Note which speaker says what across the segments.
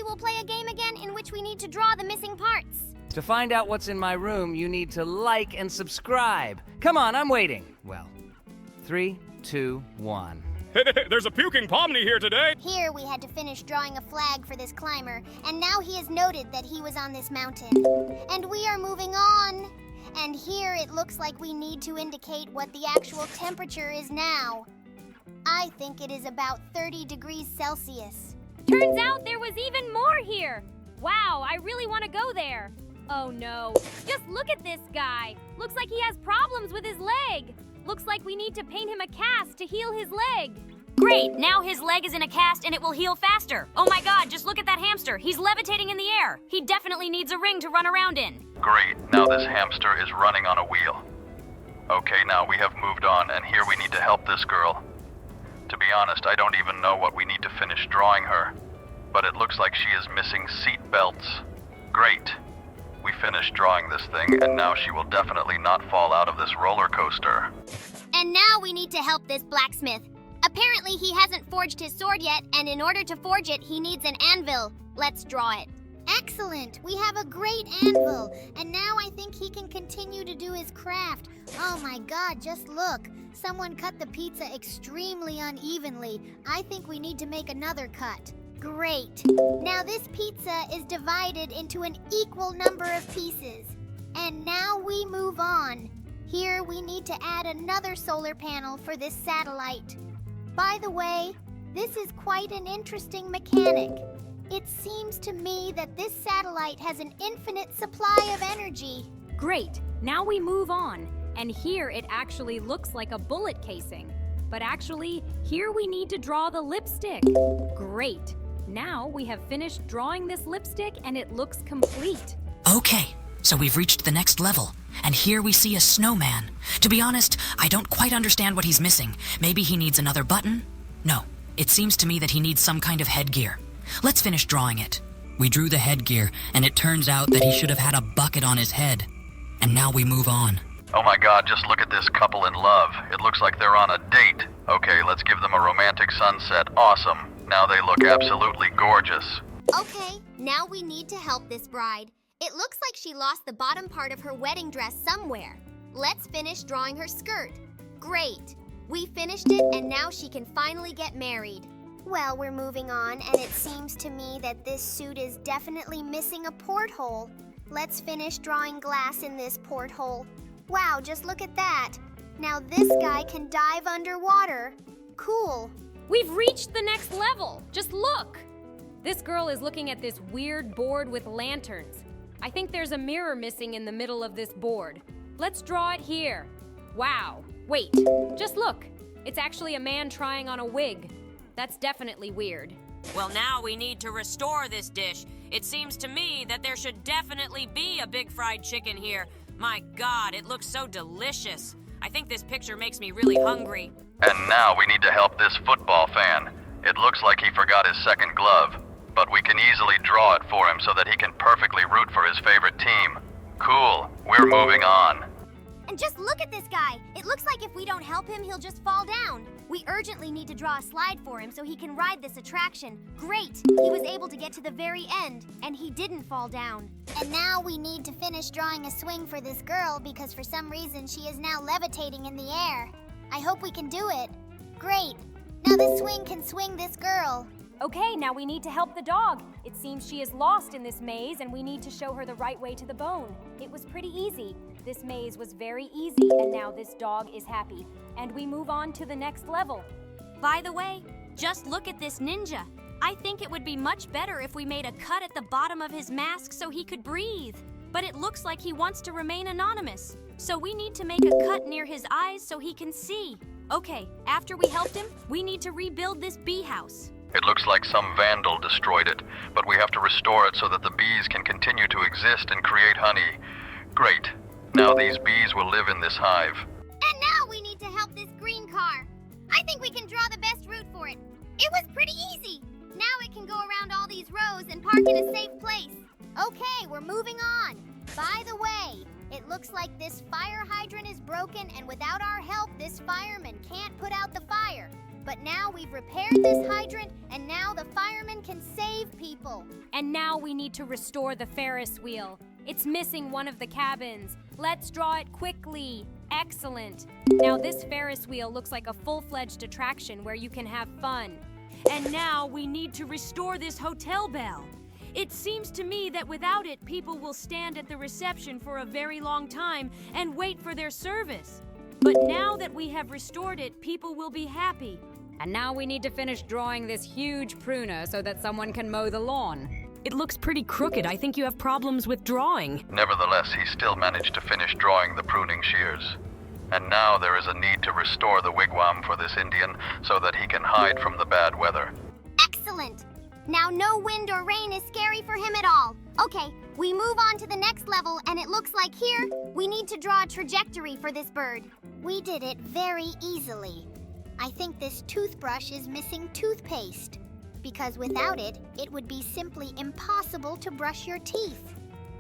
Speaker 1: we'll play a game again in which we need to draw the missing parts.
Speaker 2: To find out what's in my room, you need to like and subscribe. Come on, I'm waiting. Well, 3, 2, 1.
Speaker 3: There's a puking Pomni here today.
Speaker 1: Here we had to finish drawing a flag for this climber, and now he has noted that he was on this mountain. And we are moving on. And here it looks like we need to indicate what the actual temperature is now. I think it is about 30 degrees Celsius.
Speaker 4: Turns out there was even more here. Wow, I really want to go there. Oh no, just look at this guy. Looks like he has problems with his leg. Looks like we need to paint him a cast to heal his leg.
Speaker 5: Great, now his leg is in a cast and it will heal faster. Oh my god, just look at that hamster. He's levitating in the air. He definitely needs a ring to run around in.
Speaker 6: Great, now this hamster is running on a wheel. Okay, now we have moved on, and here we need to help this girl. To be honest, I don't even know what we need to finish drawing her, but it looks like she is missing seat belts. Great. We finished drawing this thing, and now she will definitely not fall out of this roller coaster.
Speaker 1: And now we need to help this blacksmith. Apparently he hasn't forged his sword yet, and in order to forge it, he needs an anvil. Let's draw it. Excellent! We have a great anvil, and now I think he can continue to do his craft. Oh my god, just look. Someone cut the pizza extremely unevenly. I think we need to make another cut. Great. Now this pizza is divided into an equal number of pieces. And now we move on. Here we need to add another solar panel for this satellite. By the way, this is quite an interesting mechanic. It seems to me that this satellite has an infinite supply of energy.
Speaker 4: Great, now we move on. And here it actually looks like a bullet casing. But actually, here we need to draw the lipstick. Great. Now we have finished drawing this lipstick and it looks complete.
Speaker 7: Okay, so we've reached the next level. And here we see a snowman. To be honest, I don't quite understand what he's missing. Maybe he needs another button? No, it seems to me that he needs some kind of headgear. Let's finish drawing it. We drew the headgear, and it turns out that he should have had a bucket on his head. And now we move on.
Speaker 6: Oh my god, just look at this couple in love. It looks like they're on a date. Okay, let's give them a romantic sunset. Awesome. Now they look absolutely gorgeous.
Speaker 1: Okay, now we need to help this bride. It looks like she lost the bottom part of her wedding dress somewhere. Let's finish drawing her skirt. Great. We finished it, and now she can finally get married. Well, we're moving on, and it seems to me that this suit is definitely missing a porthole. Let's finish drawing glass in this porthole. Wow, just look at that. Now this guy can dive underwater. Cool.
Speaker 4: We've reached the next level. Just look. This girl is looking at this weird board with lanterns. I think there's a mirror missing in the middle of this board. Let's draw it here. Wow. Wait, just look. It's actually a man trying on a wig. That's definitely weird.
Speaker 5: Well, now we need to restore this dish. It seems to me that there should definitely be a big fried chicken here. My god, it looks so delicious. I think this picture makes me really hungry.
Speaker 6: And now we need to help this football fan. It looks like he forgot his second glove, but we can easily draw it for him so that he can perfectly root for his favorite team. Cool, we're moving on.
Speaker 1: And just look at this guy. It looks like if we don't help him, he'll just fall down. We urgently need to draw a slide for him so he can ride this attraction. Great! He was able to get to the very end, and he didn't fall down. And now we need to finish drawing a swing for this girl because for some reason she is now levitating in the air. I hope we can do it. Great! Now the swing can swing this girl.
Speaker 4: Okay, now we need to help the dog. It seems she is lost in this maze and we need to show her the right way to the bone. It was pretty easy. This maze was very easy and now this dog is happy. And we move on to the next level.
Speaker 5: By the way, just look at this ninja. I think it would be much better if we made a cut at the bottom of his mask so he could breathe. But it looks like he wants to remain anonymous. So we need to make a cut near his eyes so he can see. Okay, after we helped him, we need to rebuild this bee house.
Speaker 6: It looks like some vandal destroyed it, but we have to restore it so that the bees can continue to exist and create honey. Great. Now these bees will live in this hive.
Speaker 1: And now we need to help this green car. I think we can draw the best route for it. It was pretty easy. Now it can go around all these rows and park in a safe place. Okay, we're moving on. By the way, it looks like this fire hydrant is broken, and without our help, this fireman can't put out the fire. But now we've repaired this hydrant, and now the fireman can save people.
Speaker 4: And now we need to restore the Ferris wheel. It's missing one of the cabins. Let's draw it quickly. Excellent. Now this Ferris wheel looks like a full-fledged attraction where you can have fun.
Speaker 5: And now we need to restore this hotel bell. It seems to me that without it, people will stand at the reception for a very long time and wait for their service. But now that we have restored it, people will be happy.
Speaker 4: And now we need to finish drawing this huge pruner so that someone can mow the lawn.
Speaker 8: It looks pretty crooked. I think you have problems with drawing.
Speaker 6: Nevertheless, he still managed to finish drawing the pruning shears. And now there is a need to restore the wigwam for this Indian so that he can hide from the bad weather.
Speaker 1: Excellent. Now no wind or rain is scary for him at all. Okay, we move on to the next level, and it looks like here, we need to draw a trajectory for this bird. We did it very easily. I think this toothbrush is missing toothpaste, because without it, it would be simply impossible to brush your teeth.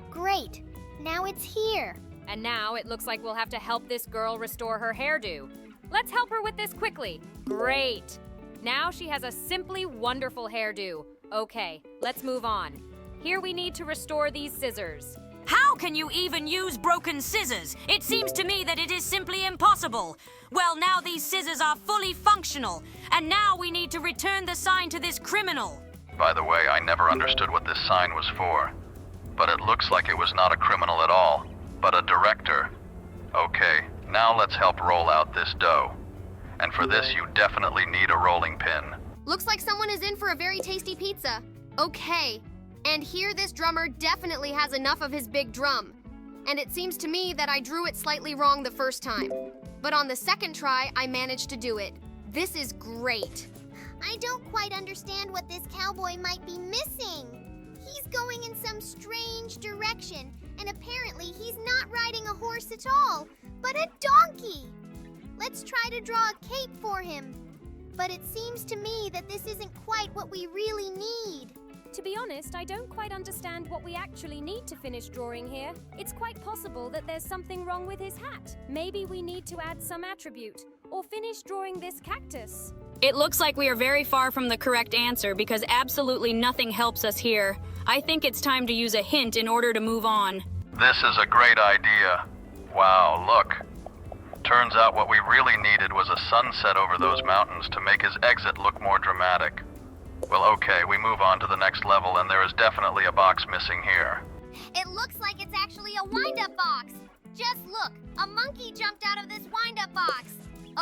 Speaker 1: Great, now it's here.
Speaker 4: And now it looks like we'll have to help this girl restore her hairdo. Let's help her with this quickly. Great. Now she has a simply wonderful hairdo. Okay, let's move on. Here we need to restore these scissors.
Speaker 5: How can you even use broken scissors? It seems to me that it is simply impossible. Well, now these scissors are fully functional, and now we need to return the sign to this criminal.
Speaker 6: By the way, I never understood what this sign was for. But it looks like it was not a criminal at all, but a director. Okay, now let's help roll out this dough. And for this, you definitely need a rolling pin.
Speaker 9: Looks like someone is in for a very tasty pizza. Okay, and here this drummer definitely has enough of his big drum. And it seems to me that I drew it slightly wrong the first time. But on the second try, I managed to do it. This is great.
Speaker 1: I don't quite understand what this cowboy might be missing. He's going in some strange direction, and apparently he's not riding a horse at all, but a donkey. Let's try to draw a cape for him. But it seems to me that this isn't quite what we really need.
Speaker 4: To be honest, I don't quite understand what we actually need to finish drawing here. It's quite possible that there's something wrong with his hat. Maybe we need to add some attribute, or finish drawing this cactus.
Speaker 8: It looks like we are very far from the correct answer because absolutely nothing helps us here. I think it's time to use a hint in order to move on.
Speaker 6: This is a great idea. Wow, look. Turns out what we really needed was a sunset over those mountains to make his exit look more dramatic. Well, okay, we move on to the next level, and there is definitely a box missing here.
Speaker 1: It looks like it's actually a wind-up box. Just look, a monkey jumped out of this wind-up box.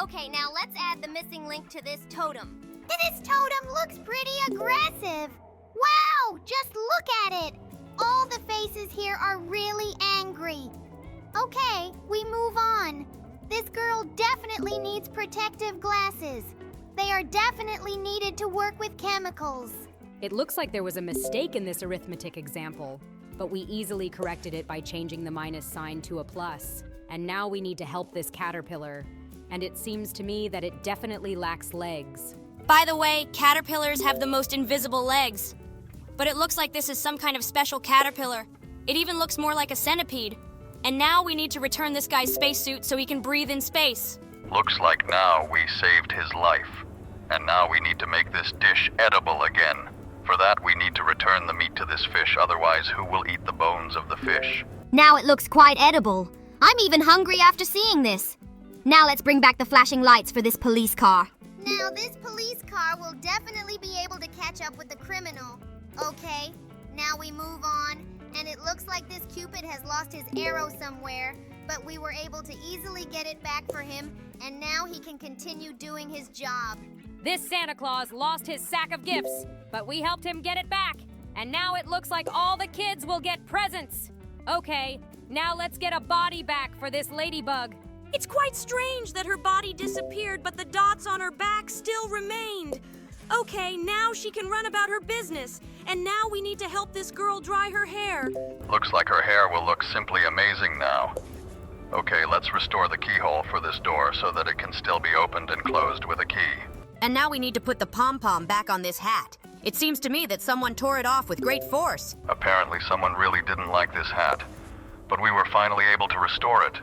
Speaker 1: Okay, now let's add the missing link to this totem. This totem looks pretty aggressive. Wow, just look at it. All the faces here are really angry. Okay, we move on. This girl definitely needs protective glasses. They are definitely needed to work with chemicals.
Speaker 4: It looks like there was a mistake in this arithmetic example, but we easily corrected it by changing the minus sign to a plus. And now we need to help this caterpillar. And it seems to me that it definitely lacks legs.
Speaker 5: By the way, caterpillars have the most invisible legs. But it looks like this is some kind of special caterpillar. It even looks more like a centipede. And now we need to return this guy's spacesuit so he can breathe in space.
Speaker 6: Looks like now we saved his life. And now we need to make this dish edible again. For that, we need to return the meat to this fish, otherwise who will eat the bones of the fish?
Speaker 1: Now it looks quite edible. I'm even hungry after seeing this. Now let's bring back the flashing lights for this police car. Now this police car will definitely be able to catch up with the criminal. Okay, now we move on, and it looks like this Cupid has lost his arrow somewhere, but we were able to easily get it back for him, and now he can continue doing his job.
Speaker 4: This Santa Claus lost his sack of gifts, but we helped him get it back. And now it looks like all the kids will get presents. Okay, now let's get a body back for this ladybug.
Speaker 5: It's quite strange that her body disappeared, but the dots on her back still remained. Okay, now she can run about her business. And now we need to help this girl dry her hair.
Speaker 6: Looks like her hair will look simply amazing now. Okay, let's restore the keyhole for this door so that it can still be opened and closed with a key.
Speaker 10: And now we need to put the pom-pom back on this hat. It seems to me that someone tore it off with great force.
Speaker 6: Apparently someone really didn't like this hat. But we were finally able to restore it.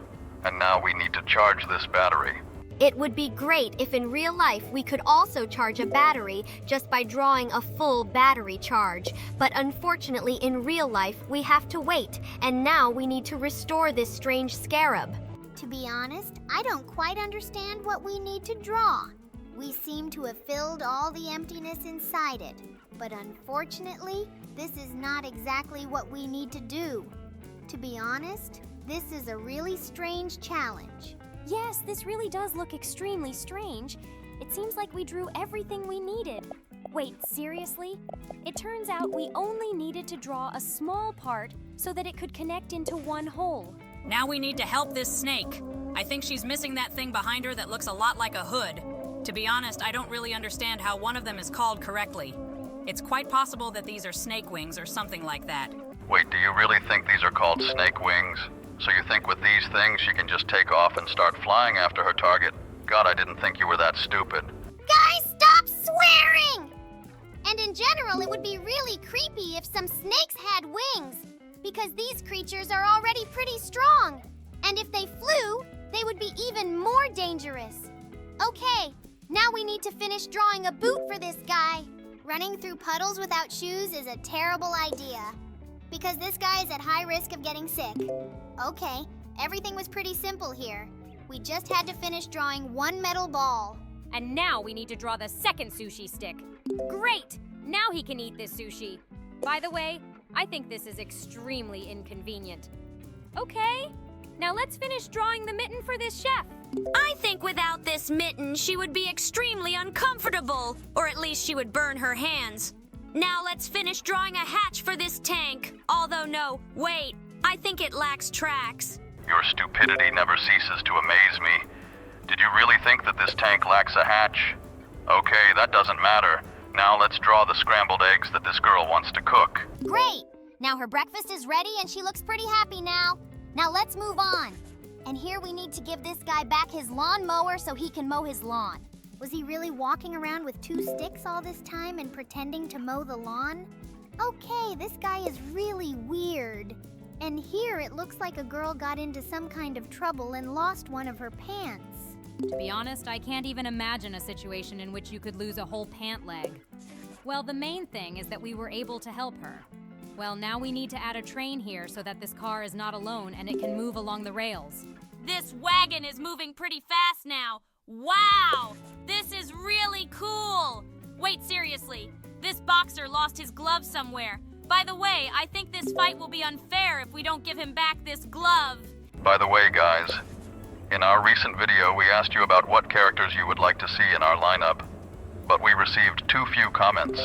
Speaker 6: And now we need to charge this battery.
Speaker 9: It would be great if in real life we could also charge a battery just by drawing a full battery charge. But unfortunately, in real life, we have to wait, and now we need to restore this strange scarab.
Speaker 1: To be honest, I don't quite understand what we need to draw. We seem to have filled all the emptiness inside it. But unfortunately, this is not exactly what we need to do. To be honest, this is a really strange challenge.
Speaker 5: Yes, this really does look extremely strange. It seems like we drew everything we needed. Wait, seriously? It turns out we only needed to draw a small part so that it could connect into one whole.
Speaker 8: Now we need to help this snake. I think she's missing that thing behind her that looks a lot like a hood. To be honest, I don't really understand how one of them is called correctly. It's quite possible that these are snake wings or something like that.
Speaker 6: Wait, do you really think these are called snake wings? So you think with these things she can just take off and start flying after her target? God, I didn't think you were that stupid.
Speaker 1: Guys, stop swearing! And in general, it would be really creepy if some snakes had wings, because these creatures are already pretty strong. And if they flew, they would be even more dangerous. Okay, now we need to finish drawing a boot for this guy. Running through puddles without shoes is a terrible idea, because this guy is at high risk of getting sick. Okay, everything was pretty simple here. We just had to finish drawing one metal ball.
Speaker 4: And now we need to draw the second sushi stick. Great! Now he can eat this sushi. By the way, I think this is extremely inconvenient. Okay, now let's finish drawing the mitten for this chef.
Speaker 5: I think without this mitten, she would be extremely uncomfortable, or at least she would burn her hands. Now let's finish drawing a hatch for this tank. Although no, wait, I think it lacks tracks.
Speaker 6: Your stupidity never ceases to amaze me. Did you really think that this tank lacks a hatch? Okay, that doesn't matter. Now let's draw the scrambled eggs that this girl wants to cook.
Speaker 1: Great! Now her breakfast is ready and she looks pretty happy now. Now let's move on. And here we need to give this guy back his lawnmower so he can mow his lawn. Was he really walking around with 2 sticks all this time and pretending to mow the lawn? Okay, this guy is really weird. And here it looks like a girl got into some kind of trouble and lost one of her pants.
Speaker 4: To be honest, I can't even imagine a situation in which you could lose a whole pant leg. Well, the main thing is that we were able to help her. Well, now we need to add a train here so that this car is not alone and it can move along the rails.
Speaker 5: This wagon is moving pretty fast now. Wow! This is really cool! Wait, seriously, this boxer lost his glove somewhere. By the way, I think this fight will be unfair if we don't give him back this glove.
Speaker 6: By the way, guys, in our recent video, we asked you about what characters you would like to see in our lineup, but we received too few comments.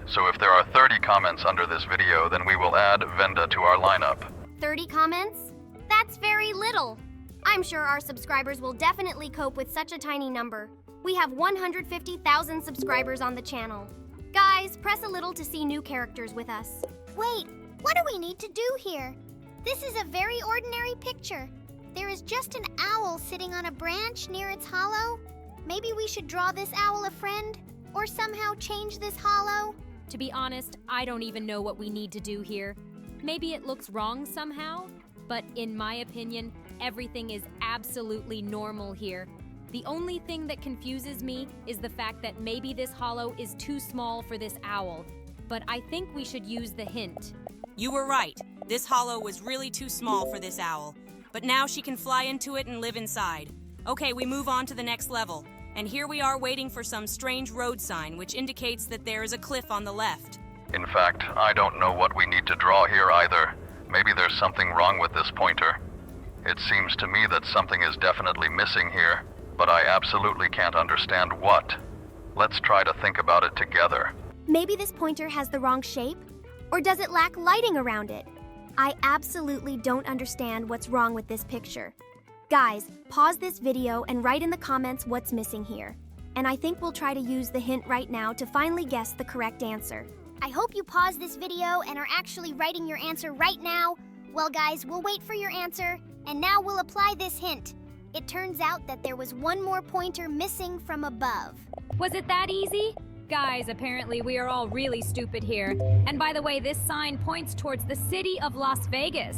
Speaker 6: So if there are 30 comments under this video, then we will add Venda to our lineup.
Speaker 1: 30 comments? That's very little. I'm sure our subscribers will definitely cope with such a tiny number. We have 150,000 subscribers on the channel. Guys, press a little to see new characters with us. Wait, what do we need to do here? This is a very ordinary picture. There is just an owl sitting on a branch near its hollow. Maybe we should draw this owl a friend, or somehow change this hollow.
Speaker 4: To be honest, I don't even know what we need to do here. Maybe it looks wrong somehow, but in my opinion, everything is absolutely normal here. The only thing that confuses me is the fact that maybe this hollow is too small for this owl, but I think we should use the hint.
Speaker 11: You were right. This hollow was really too small for this owl, but now she can fly into it and live inside. Okay, we move on to the next level, and here we are waiting for some strange road sign which indicates that there is a cliff on the left.
Speaker 6: In fact, I don't know what we need to draw here either. Maybe there's something wrong with this pointer. It seems to me that something is definitely missing here, but I absolutely can't understand what. Let's try to think about it together.
Speaker 1: Maybe this pointer has the wrong shape? Or does it lack lighting around it? I absolutely don't understand what's wrong with this picture. Guys, pause this video and write in the comments what's missing here. And I think we'll try to use the hint right now to finally guess the correct answer. I hope you paused this video and are actually writing your answer right now. Well guys, we'll wait for your answer, and now we'll apply this hint. It turns out that there was one more pointer missing from above.
Speaker 4: Was it that easy? Guys, apparently we are all really stupid here. And by the way, this sign points towards the city of Las Vegas.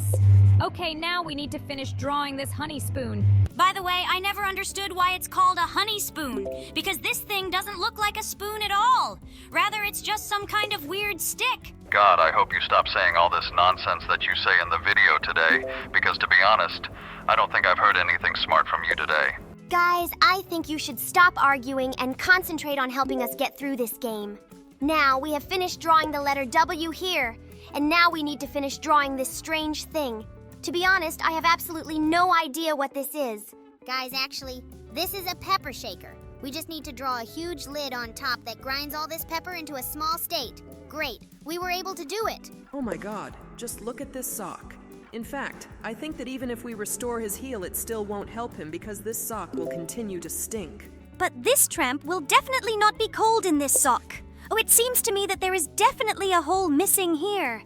Speaker 4: Okay, now we need to finish drawing this honey spoon.
Speaker 5: By the way, I never understood why it's called a honey spoon, because this thing doesn't look like a spoon at all. Rather, it's just some kind of weird stick.
Speaker 6: God, I hope you stop saying all this nonsense that you say in the video today, because to be honest, I don't think I've heard anything smart from you today.
Speaker 1: Guys, I think you should stop arguing and concentrate on helping us get through this game. Now, we have finished drawing the letter W here, and now we need to finish drawing this strange thing. To be honest, I have absolutely no idea what this is.
Speaker 12: Guys, actually, this is a pepper shaker. We just need to draw a huge lid on top that grinds all this pepper into a small state. Great, we were able to do it.
Speaker 13: Oh my god, just look at this sock. In fact, I think that even if we restore his heel, it still won't help him because this sock will continue to stink.
Speaker 14: But this tramp will definitely not be cold in this sock. Oh, it seems to me that there is definitely a hole missing here.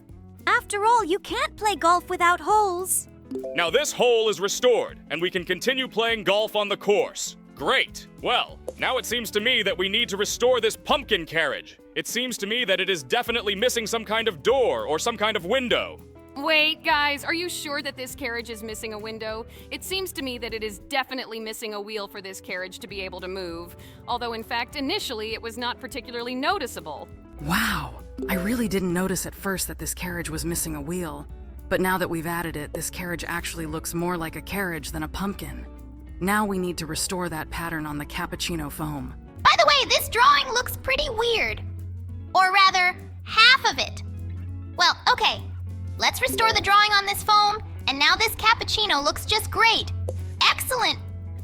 Speaker 14: After all, you can't play golf without holes.
Speaker 3: Now this hole is restored, and we can continue playing golf on the course. Great! Well, now it seems to me that we need to restore this pumpkin carriage. It seems to me that it is definitely missing some kind of door or some kind of window.
Speaker 15: Wait, guys, are you sure that this carriage is missing a window? It seems to me that it is definitely missing a wheel for this carriage to be able to move. Although, in fact, initially it was not particularly noticeable.
Speaker 13: Wow, I really didn't notice at first that this carriage was missing a wheel. But now that we've added it, this carriage actually looks more like a carriage than a pumpkin. Now we need to restore that pattern on the cappuccino foam.
Speaker 1: By the way, this drawing looks pretty weird. Or rather, half of it. Well, okay. Let's restore the drawing on this foam, and now this cappuccino looks just great. Excellent!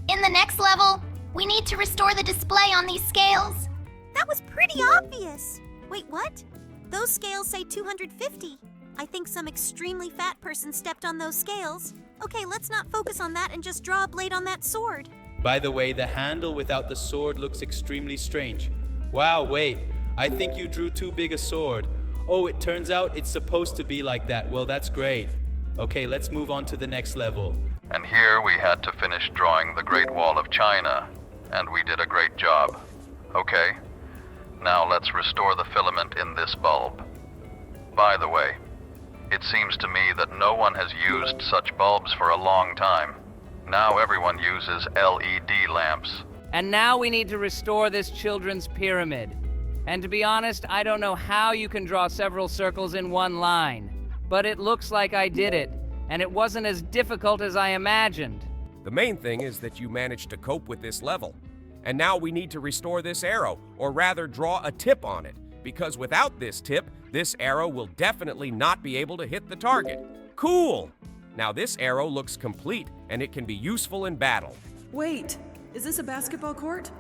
Speaker 1: In the next level, we need to restore the display on these scales.
Speaker 14: That was pretty obvious. Wait, what? Those scales say 250. I think some extremely fat person stepped on those scales. Okay, let's not focus on that and just draw a blade on that sword.
Speaker 16: By the way, the handle without the sword looks extremely strange. Wow, wait. I think you drew too big a sword. Oh, it turns out it's supposed to be like that. Well, that's great. Okay, let's move on to the next level.
Speaker 6: And here we had to finish drawing the Great Wall of China, and we did a great job. Okay, now let's restore the filament in this bulb. By the way, it seems to me that no one has used such bulbs for a long time. Now everyone uses LED lamps.
Speaker 2: And now we need to restore this children's pyramid. And to be honest, I don't know how you can draw several circles in one line. But it looks like I did it, and it wasn't as difficult as I imagined.
Speaker 17: The main thing is that you managed to cope with this level. And now we need to restore this arrow, or rather draw a tip on it, because without this tip, this arrow will definitely not be able to hit the target. Cool! Now this arrow looks complete, and it can be useful in battle.
Speaker 13: Wait, is this a basketball court?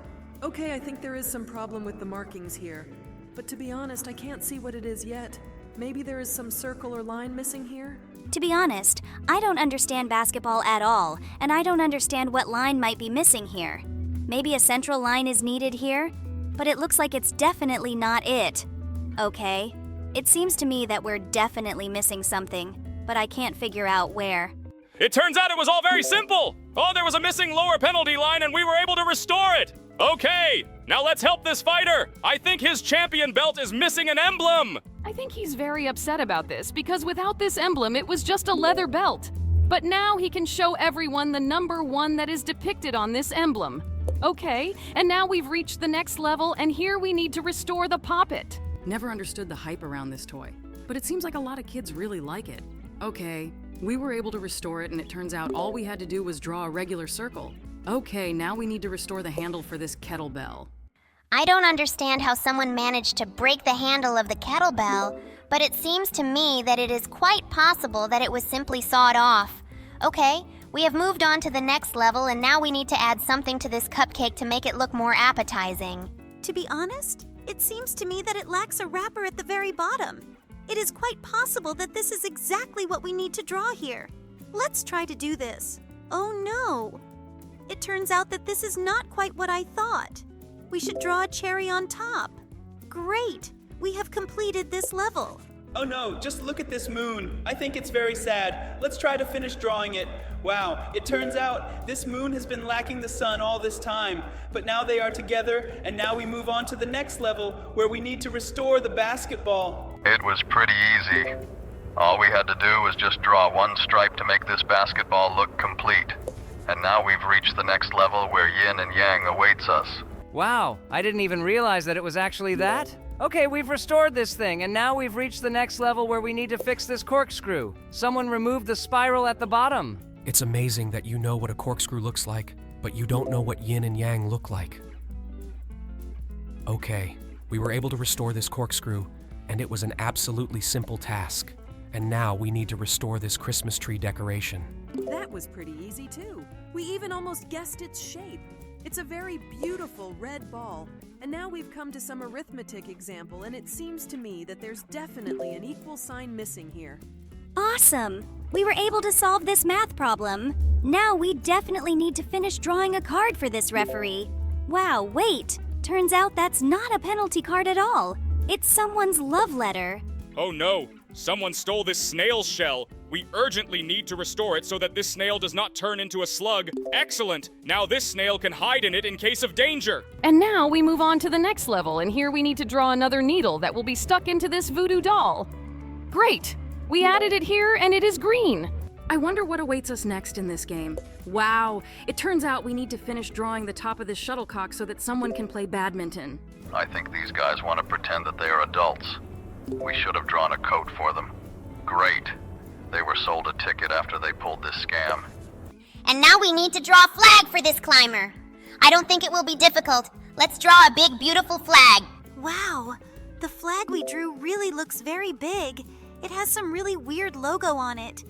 Speaker 13: Okay, I think there is some problem with the markings here. But to be honest, I can't see what it is yet. Maybe there is some circle or line missing here?
Speaker 14: To be honest, I don't understand basketball at all, and I don't understand what line might be missing here. Maybe a central line is needed here, but it looks like it's definitely not it. Okay, it seems to me that we're definitely missing something, but I can't figure out where.
Speaker 3: It turns out it was all very simple! Oh, there was a missing lower penalty line and we were able to restore it! Okay, now let's help this fighter! I think his champion belt is missing an emblem!
Speaker 15: I think he's very upset about this because without this emblem, it was just a leather belt. But now he can show everyone the number 1 that is depicted on this emblem. Okay, and now we've reached the next level, and here we need to restore the poppet.
Speaker 13: Never understood the hype around this toy, but it seems like a lot of kids really like it. Okay, we were able to restore it, and it turns out all we had to do was draw a regular circle. Okay, now we need to restore the handle for this kettlebell.
Speaker 1: I don't understand how someone managed to break the handle of the kettlebell, but it seems to me that it is quite possible that it was simply sawed off. Okay, we have moved on to the next level, and now we need to add something to this cupcake to make it look more appetizing.
Speaker 14: To be honest, it seems to me that it lacks a wrapper at the very bottom. It is quite possible that this is exactly what we need to draw here. Let's try to do this. Oh no! It turns out that this is not quite what I thought. We should draw a cherry on top. Great! We have completed this level.
Speaker 16: Oh no, just look at this moon. I think it's very sad. Let's try to finish drawing it. Wow, it turns out this moon has been lacking the sun all this time, but now they are together, and now we move on to the next level where we need to restore the basketball.
Speaker 6: It was pretty easy. All we had to do was just draw one stripe to make this basketball look complete. And now we've reached the next level where yin and yang awaits us.
Speaker 2: Wow, I didn't even realize that it was actually that. Okay, we've restored this thing, and now we've reached the next level where we need to fix this corkscrew. Someone removed the spiral at the bottom.
Speaker 17: It's amazing that you know what a corkscrew looks like, but you don't know what yin and yang look like. Okay, we were able to restore this corkscrew, and it was an absolutely simple task. And now we need to restore this Christmas tree decoration.
Speaker 18: That was pretty easy too. We even almost guessed its shape. It's a very beautiful red ball. And now we've come to some arithmetic example, and it seems to me that there's definitely an equal sign missing here.
Speaker 12: Awesome! We were able to solve this math problem. Now we definitely need to finish drawing a card for this referee. Wow, wait! Turns out that's not a penalty card at all. It's someone's love letter.
Speaker 3: Oh no! Someone stole this snail shell! We urgently need to restore it so that this snail does not turn into a slug. Excellent! Now this snail can hide in it in case of danger!
Speaker 15: And now we move on to the next level, and here we need to draw another needle that will be stuck into this voodoo doll. Great! We added it here, and it is green.
Speaker 13: I wonder what awaits us next in this game. Wow, it turns out we need to finish drawing the top of this shuttlecock so that someone can play badminton.
Speaker 6: I think these guys want to pretend that they are adults. We should have drawn a coat for them. Great. They were sold a ticket after they pulled this scam.
Speaker 12: And now we need to draw a flag for this climber. I don't think it will be difficult. Let's draw a big, beautiful flag.
Speaker 14: Wow, the flag we drew really looks very big. It has some really weird logo on it.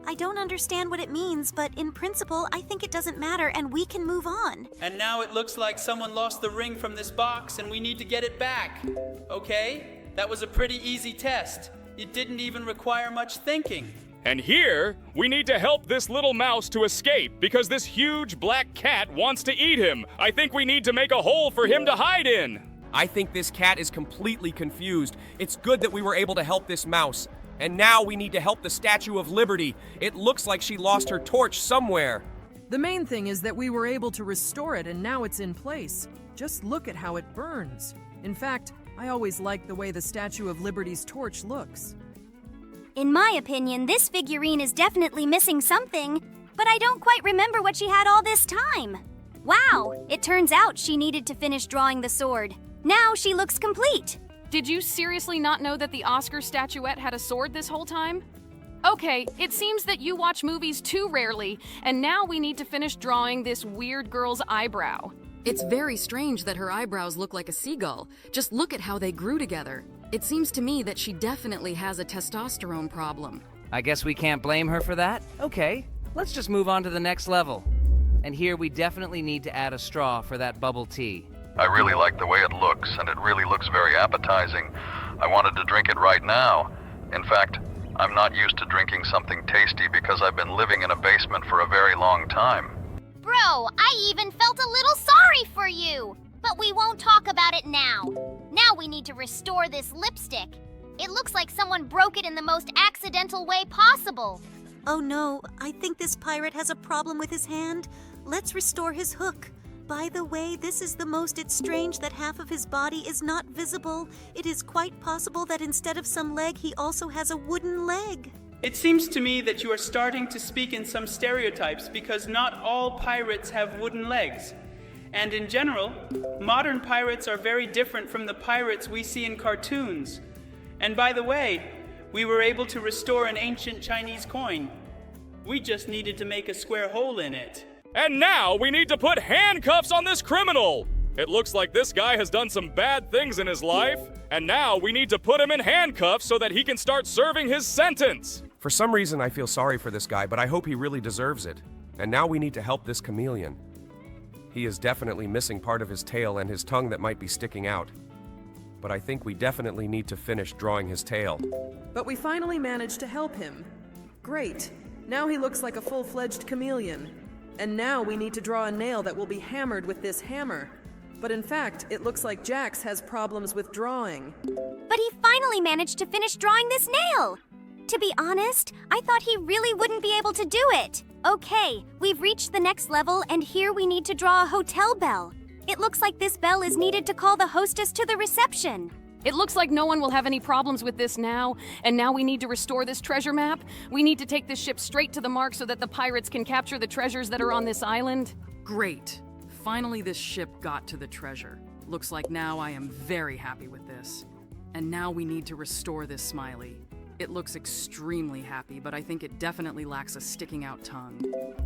Speaker 14: I don't understand what it means, but in principle, I think it doesn't matter and we can move on.
Speaker 16: And now it looks like someone lost the ring from this box and we need to get it back. Okay? That was a pretty easy test. It didn't even require much thinking.
Speaker 3: And here, we need to help this little mouse to escape because this huge black cat wants to eat him. I think we need to make a hole for him to hide in.
Speaker 17: I think this cat is completely confused. It's good that we were able to help this mouse. And now we need to help the Statue of Liberty. It looks like she lost her torch somewhere.
Speaker 18: The main thing is that we were able to restore it and now it's in place. Just look at how it burns. In fact, I always liked the way the Statue of Liberty's torch looks.
Speaker 12: In my opinion, this figurine is definitely missing something, but I don't quite remember what she had all this time. Wow, it turns out she needed to finish drawing the sword. Now she looks complete.
Speaker 15: Did you seriously not know that the Oscar statuette had a sword this whole time? Okay, it seems that you watch movies too rarely, and now we need to finish drawing this weird girl's eyebrow.
Speaker 13: It's very strange that her eyebrows look like a seagull. Just look at how they grew together. It seems to me that she definitely has a testosterone problem.
Speaker 2: I guess we can't blame her for that. Okay, let's just move on to the next level. And here we definitely need to add a straw for that bubble tea.
Speaker 6: I really like the way it looks, and it really looks very appetizing. I wanted to drink it right now. In fact, I'm not used to drinking something tasty because I've been living in a basement for a very long time.
Speaker 1: Bro, I even felt a little sorry for you. But we won't talk about it now. Now we need to restore this lipstick. It looks like someone broke it in the most accidental way possible.
Speaker 14: Oh no, I think this pirate has a problem with his hand. Let's restore his hook. By the way, this is the most it's strange that half of his body is not visible. It is quite possible that instead of some leg, he also has a wooden leg.
Speaker 16: It seems to me that you are starting to speak in some stereotypes because not all pirates have wooden legs. And in general, modern pirates are very different from the pirates we see in cartoons. And by the way, we were able to restore an ancient Chinese coin. We just needed to make a square hole in it.
Speaker 3: And now we need to put handcuffs on this criminal! It looks like this guy has done some bad things in his life, and now we need to put him in handcuffs so that he can start serving his sentence!
Speaker 17: For some reason, I feel sorry for this guy, but I hope he really deserves it. And now we need to help this chameleon. He is definitely missing part of his tail and his tongue that might be sticking out. But I think we definitely need to finish drawing his tail.
Speaker 18: But we finally managed to help him. Great. Now he looks like a full-fledged chameleon. And now we need to draw a nail that will be hammered with this hammer. But in fact, it looks like Jax has problems with drawing.
Speaker 12: But he finally managed to finish drawing this nail! To be honest, I thought he really wouldn't be able to do it. Okay, we've reached the next level, and here we need to draw a hotel bell. It looks like this bell is needed to call the hostess to the reception.
Speaker 15: It looks like no one will have any problems with this now, and now we need to restore this treasure map. We need to take this ship straight to the mark so that the pirates can capture the treasures that are on this island.
Speaker 13: Great. Finally, this ship got to the treasure. Looks like now I am very happy with this. And now we need to restore this smiley. It looks extremely happy, but I think it definitely lacks a sticking out tongue.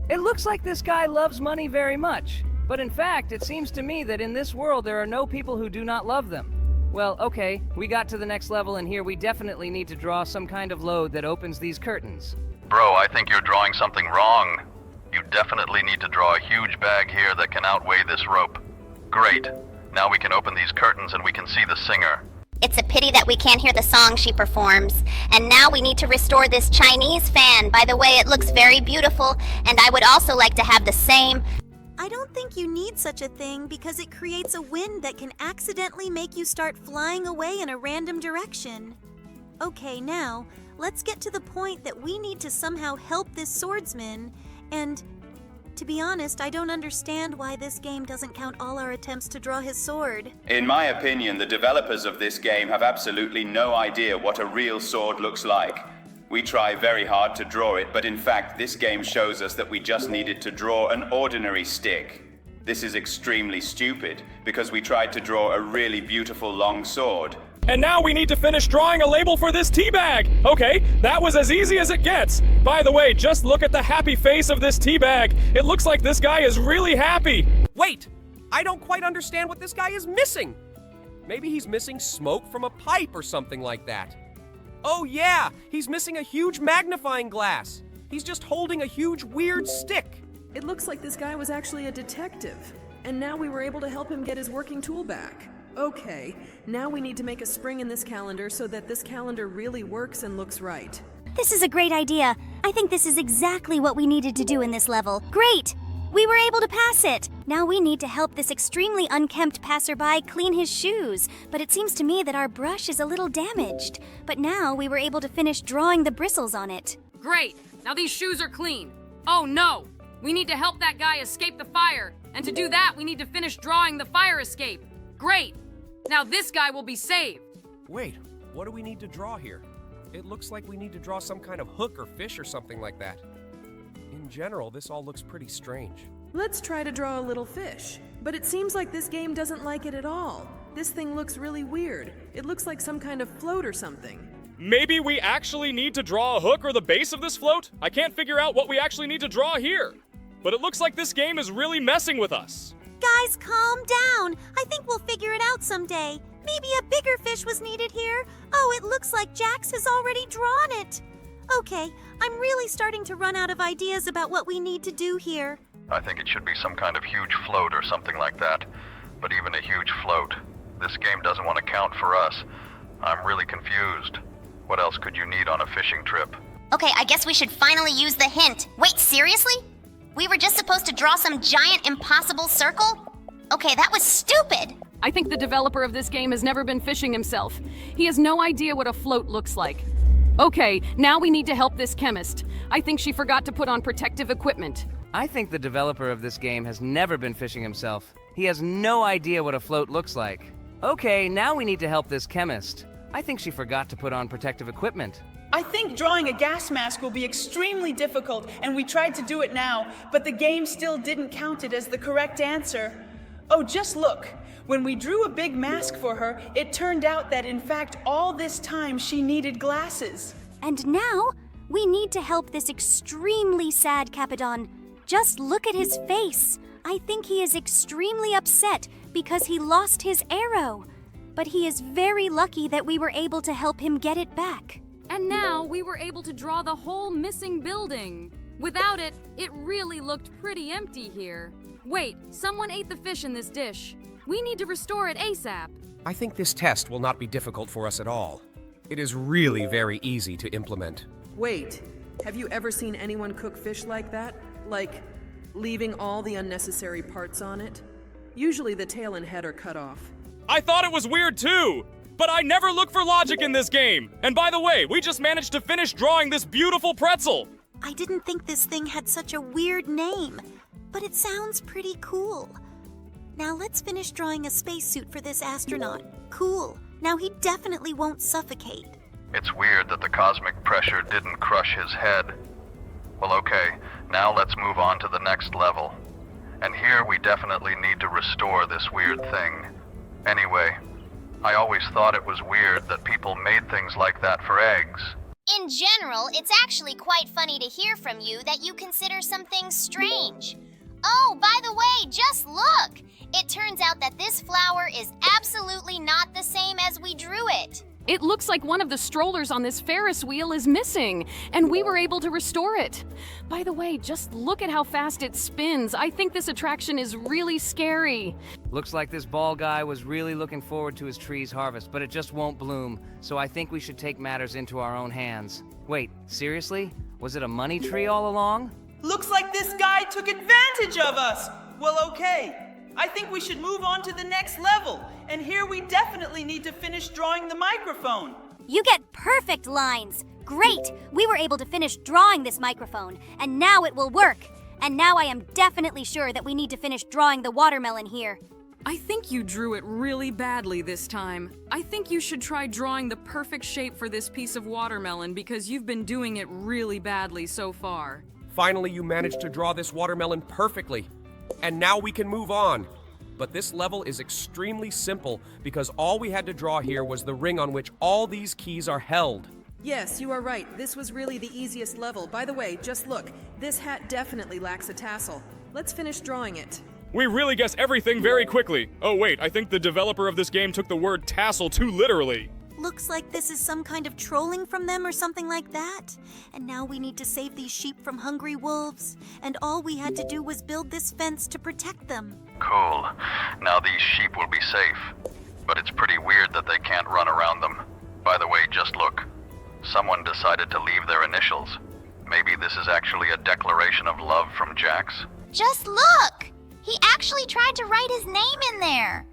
Speaker 2: It looks like this guy loves money very much. But in fact, it seems to me that in this world there are no people who do not love them. Well, okay, we got to the next level, and here we definitely need to draw some kind of load that opens these curtains.
Speaker 6: Bro, I think you're drawing something wrong. You definitely need to draw a huge bag here that can outweigh this rope. Great. Now we can open these curtains and we can see the singer.
Speaker 1: It's a pity that we can't hear the song she performs. And now we need to restore this Chinese fan. By the way, it looks very beautiful, and I would also like to have the same.
Speaker 14: I don't think you need such a thing because it creates a wind that can accidentally make you start flying away in a random direction. Okay, now, let's get to the point that we need to somehow help this swordsman, and to be honest, I don't understand why this game doesn't count all our attempts to draw his sword.
Speaker 16: In my opinion, the developers of this game have absolutely no idea what a real sword looks like. We try very hard to draw it, but in fact, this game shows us that we just needed to draw an ordinary stick. This is extremely stupid, because we tried to draw a really beautiful long sword.
Speaker 3: And now we need to finish drawing a label for this tea bag. Okay, that was as easy as it gets. By the way, just look at the happy face of this tea bag. It looks like this guy is really happy.
Speaker 17: Wait! I don't quite understand what this guy is missing. Maybe he's missing smoke from a pipe or something like that. Oh yeah, he's missing a huge magnifying glass. He's just holding a huge weird stick.
Speaker 18: It looks like this guy was actually a detective, and now we were able to help him get his working tool back. Okay, now we need to make a spring in this calendar so that this calendar really works and looks right.
Speaker 12: This is a great idea. I think this is exactly what we needed to do in this level. Great! We were able to pass it! Now we need to help this extremely unkempt passerby clean his shoes, but it seems to me that our brush is a little damaged. But now we were able to finish drawing the bristles on it.
Speaker 15: Great! Now these shoes are clean. Oh no! We need to help that guy escape the fire, and to do that we need to finish drawing the fire escape. Great! Now this guy will be saved.
Speaker 17: Wait, what do we need to draw here? It looks like we need to draw some kind of hook or fish or something like that. In general, this all looks pretty strange.
Speaker 18: Let's try to draw a little fish. But it seems like this game doesn't like it at all. This thing looks really weird. It looks like some kind of float or something.
Speaker 3: Maybe we actually need to draw a hook or the base of this float? I can't figure out what we actually need to draw here. But it looks like this game is really messing with us.
Speaker 14: Guys, calm down. I think we'll figure it out someday. Maybe a bigger fish was needed here. Oh, it looks like Jax has already drawn it. Okay, I'm really starting to run out of ideas about what we need to do here.
Speaker 6: I think it should be some kind of huge float or something like that. But even a huge float, this game doesn't want to count for us. I'm really confused. What else could you need on a fishing trip?
Speaker 1: Okay, I guess we should finally use the hint. Wait, seriously? We were just supposed to draw some giant impossible circle? Okay, that was stupid.
Speaker 15: I think the developer of this game has never been fishing himself. He has no idea what a float looks like. Okay, now we need to help this chemist. I think she forgot to put on protective equipment.
Speaker 2: I think the developer of this game has never been fishing himself. He has no idea what a float looks like. Okay, now we need to help this chemist. I think she forgot to put on protective equipment.
Speaker 16: I think drawing a gas mask will be extremely difficult, and we tried to do it now, but the game still didn't count it as the correct answer. Oh, just look. When we drew a big mask for her, it turned out that in fact all this time she needed glasses.
Speaker 12: And now, we need to help this extremely sad Capadon. Just look at his face. I think he is extremely upset because he lost his arrow. But he is very lucky that we were able to help him get it back.
Speaker 4: And now we were able to draw the whole missing building. Without it, it really looked pretty empty here. Wait, someone ate the fish in this dish. We need to restore it ASAP.
Speaker 17: I think this test will not be difficult for us at all. It is really very easy to implement.
Speaker 18: Wait, have you ever seen anyone cook fish like that? Like, leaving all the unnecessary parts on it? Usually the tail and head are cut off.
Speaker 3: I thought it was weird too! But I never look for logic in this game! And by the way, we just managed to finish drawing this beautiful pretzel!
Speaker 14: I didn't think this thing had such a weird name, but it sounds pretty cool. Now let's finish drawing a spacesuit for this astronaut. Cool. Now he definitely won't suffocate.
Speaker 6: It's weird that the cosmic pressure didn't crush his head. Well, okay, now let's move on to the next level. And here we definitely need to restore this weird thing. Anyway, I always thought it was weird that people made things like that for eggs.
Speaker 1: In general, it's actually quite funny to hear from you that you consider some things strange. Oh, by the way, just look! It turns out that this flower is absolutely not the same as we drew it.
Speaker 15: It looks like one of the strollers on this Ferris wheel is missing, and we were able to restore it. By the way, just look at how fast it spins. I think this attraction is really scary.
Speaker 2: Looks like this ball guy was really looking forward to his tree's harvest, but it just won't bloom, so I think we should take matters into our own hands. Wait, seriously? Was it a money tree all along?
Speaker 16: Looks like this guy took advantage of us! Well, okay. I think we should move on to the next level. And here we definitely need to finish drawing the microphone.
Speaker 12: You get perfect lines. Great! We were able to finish drawing this microphone, and now it will work. And now I am definitely sure that we need to finish drawing the watermelon here.
Speaker 13: I think you drew it really badly this time. I think you should try drawing the perfect shape for this piece of watermelon because you've been doing it really badly so far.
Speaker 17: Finally, you managed to draw this watermelon perfectly. And now we can move on. But this level is extremely simple because all we had to draw here was the ring on which all these keys are held.
Speaker 18: Yes, you are right. This was really the easiest level. By the way, just look. This hat definitely lacks a tassel. Let's finish drawing it.
Speaker 3: We really guess everything very quickly. Oh wait, I think the developer of this game took the word tassel too literally.
Speaker 14: Looks like this is some kind of trolling from them or something like that. And now we need to save these sheep from hungry wolves. And all we had to do was build this fence to protect them.
Speaker 6: Cool. Now these sheep will be safe. But it's pretty weird that they can't run around them. By the way, just look. Someone decided to leave their initials. Maybe this is actually a declaration of love from Jax?
Speaker 1: Just look! He actually tried to write his name in there.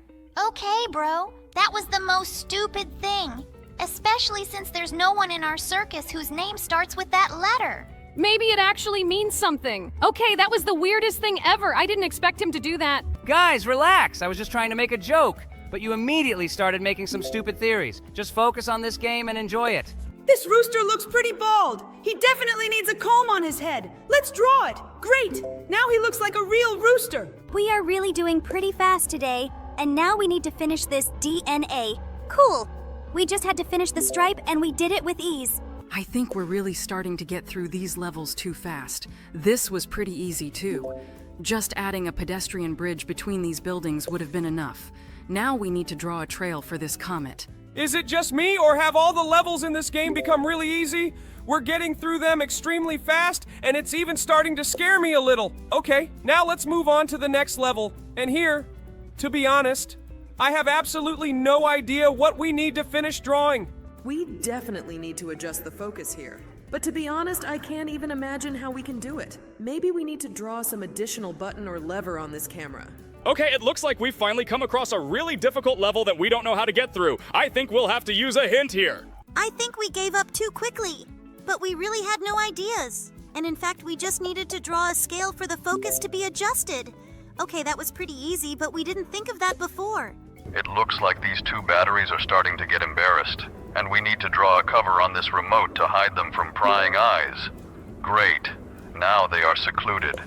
Speaker 1: Okay, bro. That was the most stupid thing. Especially since there's no one in our circus whose name starts with that letter.
Speaker 15: Maybe it actually means something. Okay, that was the weirdest thing ever. I didn't expect him to do that.
Speaker 2: Guys, relax. I was just trying to make a joke. But you immediately started making some stupid theories. Just focus on this game and enjoy it.
Speaker 16: This rooster looks pretty bald. He definitely needs a comb on his head. Let's draw it. Great. Now he looks like a real rooster.
Speaker 12: We are really doing pretty fast today. And now we need to finish this DNA. Cool. We just had to finish the stripe and we did it with ease.
Speaker 13: I think we're really starting to get through these levels too fast. This was pretty easy too. Just adding a pedestrian bridge between these buildings would have been enough. Now we need to draw a trail for this comet.
Speaker 17: Is it just me, or have all the levels in this game become really easy? We're getting through them extremely fast, and it's even starting to scare me a little. Okay, now let's move on to the next level. And here, to be honest, I have absolutely no idea what we need to finish drawing.
Speaker 18: We definitely need to adjust the focus here. But to be honest, I can't even imagine how we can do it. Maybe we need to draw some additional button or lever on this camera.
Speaker 3: Okay, it looks like we've finally come across a really difficult level that we don't know how to get through. I think we'll have to use a hint here.
Speaker 14: I think we gave up too quickly. But we really had no ideas. And in fact, we just needed to draw a scale for the focus to be adjusted. Okay, that was pretty easy, but we didn't think of that before.
Speaker 6: It looks like these two batteries are starting to get embarrassed, and we need to draw a cover on this remote to hide them from prying eyes. Great. Now they are secluded.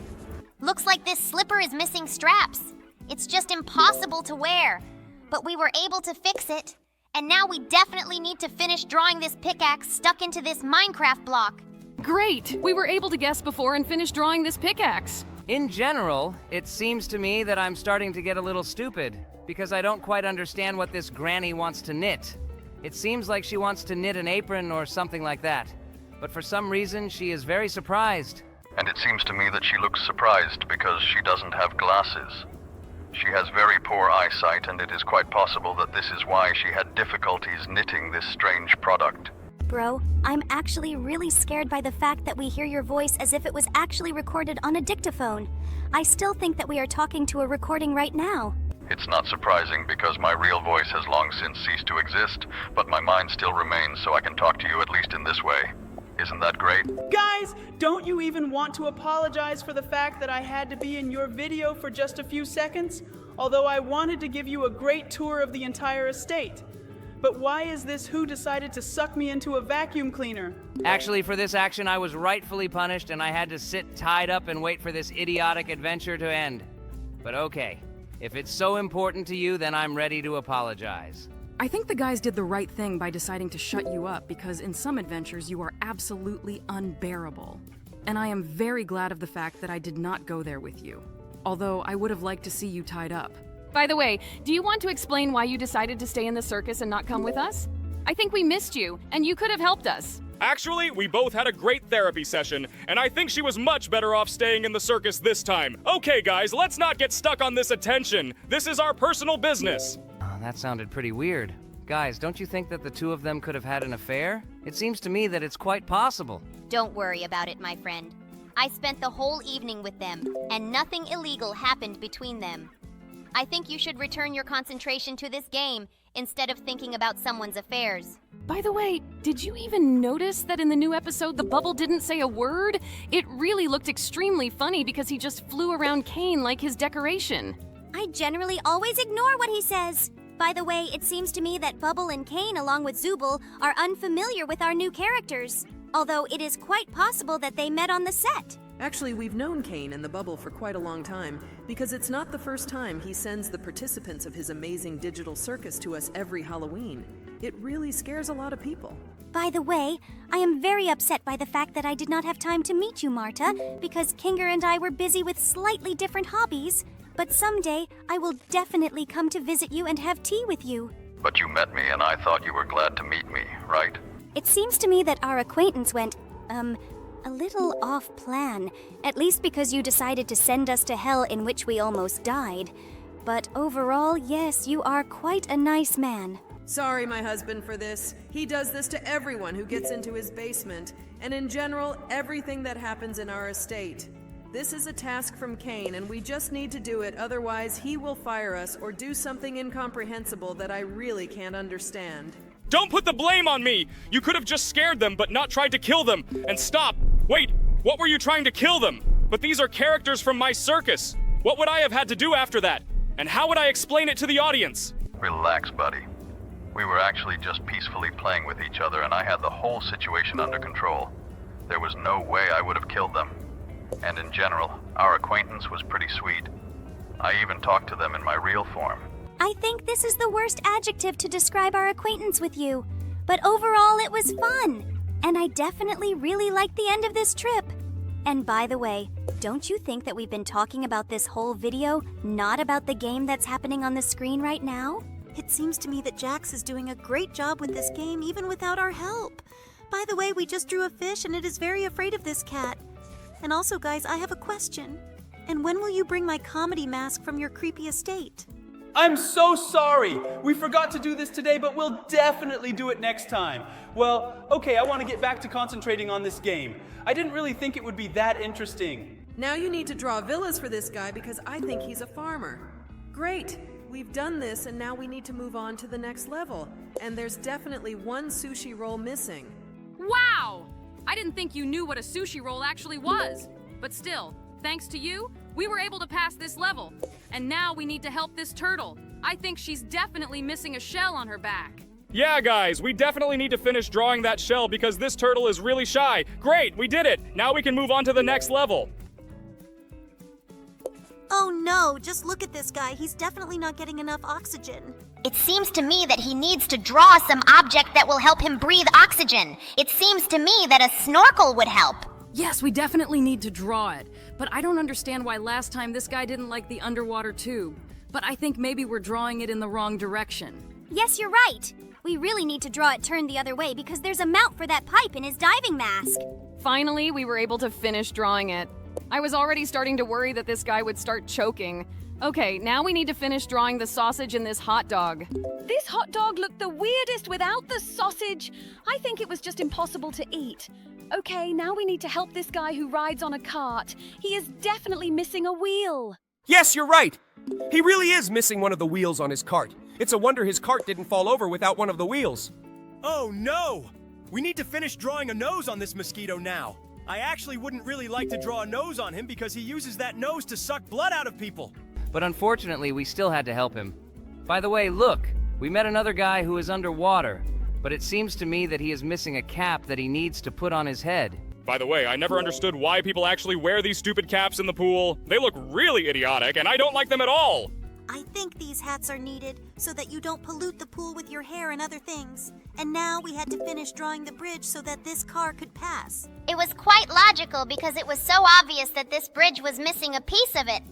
Speaker 1: Looks like this slipper is missing straps. It's just impossible to wear. But we were able to fix it. And now we definitely need to finish drawing this pickaxe stuck into this Minecraft block.
Speaker 15: Great! We were able to guess before and finish drawing this pickaxe.
Speaker 2: In general, it seems to me that I'm starting to get a little stupid, because I don't quite understand what this granny wants to knit. It seems like she wants to knit an apron or something like that. But for some reason, she is very surprised.
Speaker 6: And it seems to me that she looks surprised because she doesn't have glasses. She has very poor eyesight, and it is quite possible that this is why she had difficulties knitting this strange product.
Speaker 12: Bro, I'm actually really scared by the fact that we hear your voice as if it was actually recorded on a dictaphone. I still think that we are talking to a recording right now.
Speaker 6: It's not surprising because my real voice has long since ceased to exist, but my mind still remains, so I can talk to you at least in this way. Isn't that great?
Speaker 16: Guys, don't you even want to apologize for the fact that I had to be in your video for just a few seconds? Although I wanted to give you a great tour of the entire estate. But why is this who decided to suck me into a vacuum cleaner?
Speaker 2: Actually, for this action, I was rightfully punished and I had to sit tied up and wait for this idiotic adventure to end. But okay, if it's so important to you, then I'm ready to apologize.
Speaker 13: I think the guys did the right thing by deciding to shut you up because in some adventures you are absolutely unbearable. And I am very glad of the fact that I did not go there with you. Although I would have liked to see you tied up.
Speaker 15: By the way, do you want to explain why you decided to stay in the circus and not come with us? I think we missed you, and you could have helped us.
Speaker 3: Actually, we both had a great therapy session, and I think she was much better off staying in the circus this time. Okay, guys, let's not get stuck on this attention. This is our personal business.
Speaker 2: Oh, that sounded pretty weird. Guys, don't you think that the two of them could have had an affair? It seems to me that it's quite possible.
Speaker 1: Don't worry about it, my friend. I spent the whole evening with them, and nothing illegal happened between them. I think you should return your concentration to this game instead of thinking about someone's affairs.
Speaker 15: By the way, did you even notice that in the new episode the bubble didn't say a word? It really looked extremely funny because he just flew around Kane like his decoration.
Speaker 12: I generally always ignore what he says. By the way, it seems to me that Bubble and Kane, along with Zooble, are unfamiliar with our new characters. Although it is quite possible that they met on the set.
Speaker 18: Actually, we've known Kane and the Bubble for quite a long time, because it's not the first time he sends the participants of his amazing digital circus to us every Halloween. It really scares a lot of people.
Speaker 12: By the way, I am very upset by the fact that I did not have time to meet you, Marta, because Kinger and I were busy with slightly different hobbies. But someday, I will definitely come to visit you and have tea with you.
Speaker 6: But you met me and I thought you were glad to meet me, right?
Speaker 12: It seems to me that our acquaintance went, a little off plan, at least because you decided to send us to hell in which we almost died. But overall, yes, you are quite a nice man.
Speaker 18: Sorry, my husband, for this. He does this to everyone who gets into his basement, and in general, everything that happens in our estate. This is a task from Kane, and we just need to do it, otherwise he will fire us or do something incomprehensible that I really can't understand.
Speaker 3: Don't put the blame on me! You could have just scared them, but not tried to kill them. And stop! Wait, what were you trying to kill them? But these are characters from my circus. What would I have had to do after that? And how would I explain it to the audience?
Speaker 6: Relax, buddy. We were actually just peacefully playing with each other and I had the whole situation under control. There was no way I would have killed them. And in general, our acquaintance was pretty sweet. I even talked to them in my real form.
Speaker 12: I think this is the worst adjective to describe our acquaintance with you. But overall, it was fun. And I definitely really liked the end of this trip. And by the way, don't you think that we've been talking about this whole video, not about the game that's happening on the screen right now?
Speaker 14: It seems to me that Jax is doing a great job with this game even without our help. By the way, we just drew a fish and it is very afraid of this cat. And also, guys, I have a question. And when will you bring my comedy mask from your creepy estate?
Speaker 16: I'm so sorry. We forgot to do this today, but we'll definitely do it next time. Well, okay, I want to get back to concentrating on this game. I didn't really think it would be that interesting.
Speaker 18: Now you need to draw villas for this guy because I think he's a farmer. Great. We've done this and now we need to move on to the next level. And there's definitely one sushi roll missing.
Speaker 15: Wow! I didn't think you knew what a sushi roll actually was. But still, thanks to you, we were able to pass this level. And now we need to help this turtle. I think she's definitely missing a shell on her back.
Speaker 3: Yeah, guys, we definitely need to finish drawing that shell because this turtle is really shy. Great, we did it! Now we can move on to the next level.
Speaker 14: Oh no, just look at this guy. He's definitely not getting enough oxygen.
Speaker 1: It seems to me that he needs to draw some object that will help him breathe oxygen. It seems to me that a snorkel would help.
Speaker 13: Yes, we definitely need to draw it. But I don't understand why last time this guy didn't like the underwater tube. But I think maybe we're drawing it in the wrong direction.
Speaker 12: Yes, you're right. We really need to draw it turned the other way because there's a mount for that pipe in his diving mask.
Speaker 15: Finally, we were able to finish drawing it. I was already starting to worry that this guy would start choking. Okay, now we need to finish drawing the sausage in this hot dog.
Speaker 19: This hot dog looked the weirdest without the sausage. I think it was just impossible to eat. Okay, now we need to help this guy who rides on a cart. He is definitely missing a wheel.
Speaker 17: Yes, you're right. He really is missing one of the wheels on his cart. It's a wonder his cart didn't fall over without one of the wheels.
Speaker 20: Oh no! We need to finish drawing a nose on this mosquito now. I actually wouldn't really like to draw a nose on him because he uses that nose to suck blood out of people.
Speaker 2: But unfortunately, we still had to help him. By the way, look, We met another guy who is underwater, but it seems to me that he is missing a cap that he needs to put on his head.
Speaker 3: By the way, I never understood why people actually wear these stupid caps in the pool. They look really idiotic, and I don't like them at all.
Speaker 14: I think these hats are needed so that you don't pollute the pool with your hair and other things. And now we had to finish drawing the bridge so that this car could pass.
Speaker 1: It was quite logical because it was so obvious that this bridge was missing a piece of it.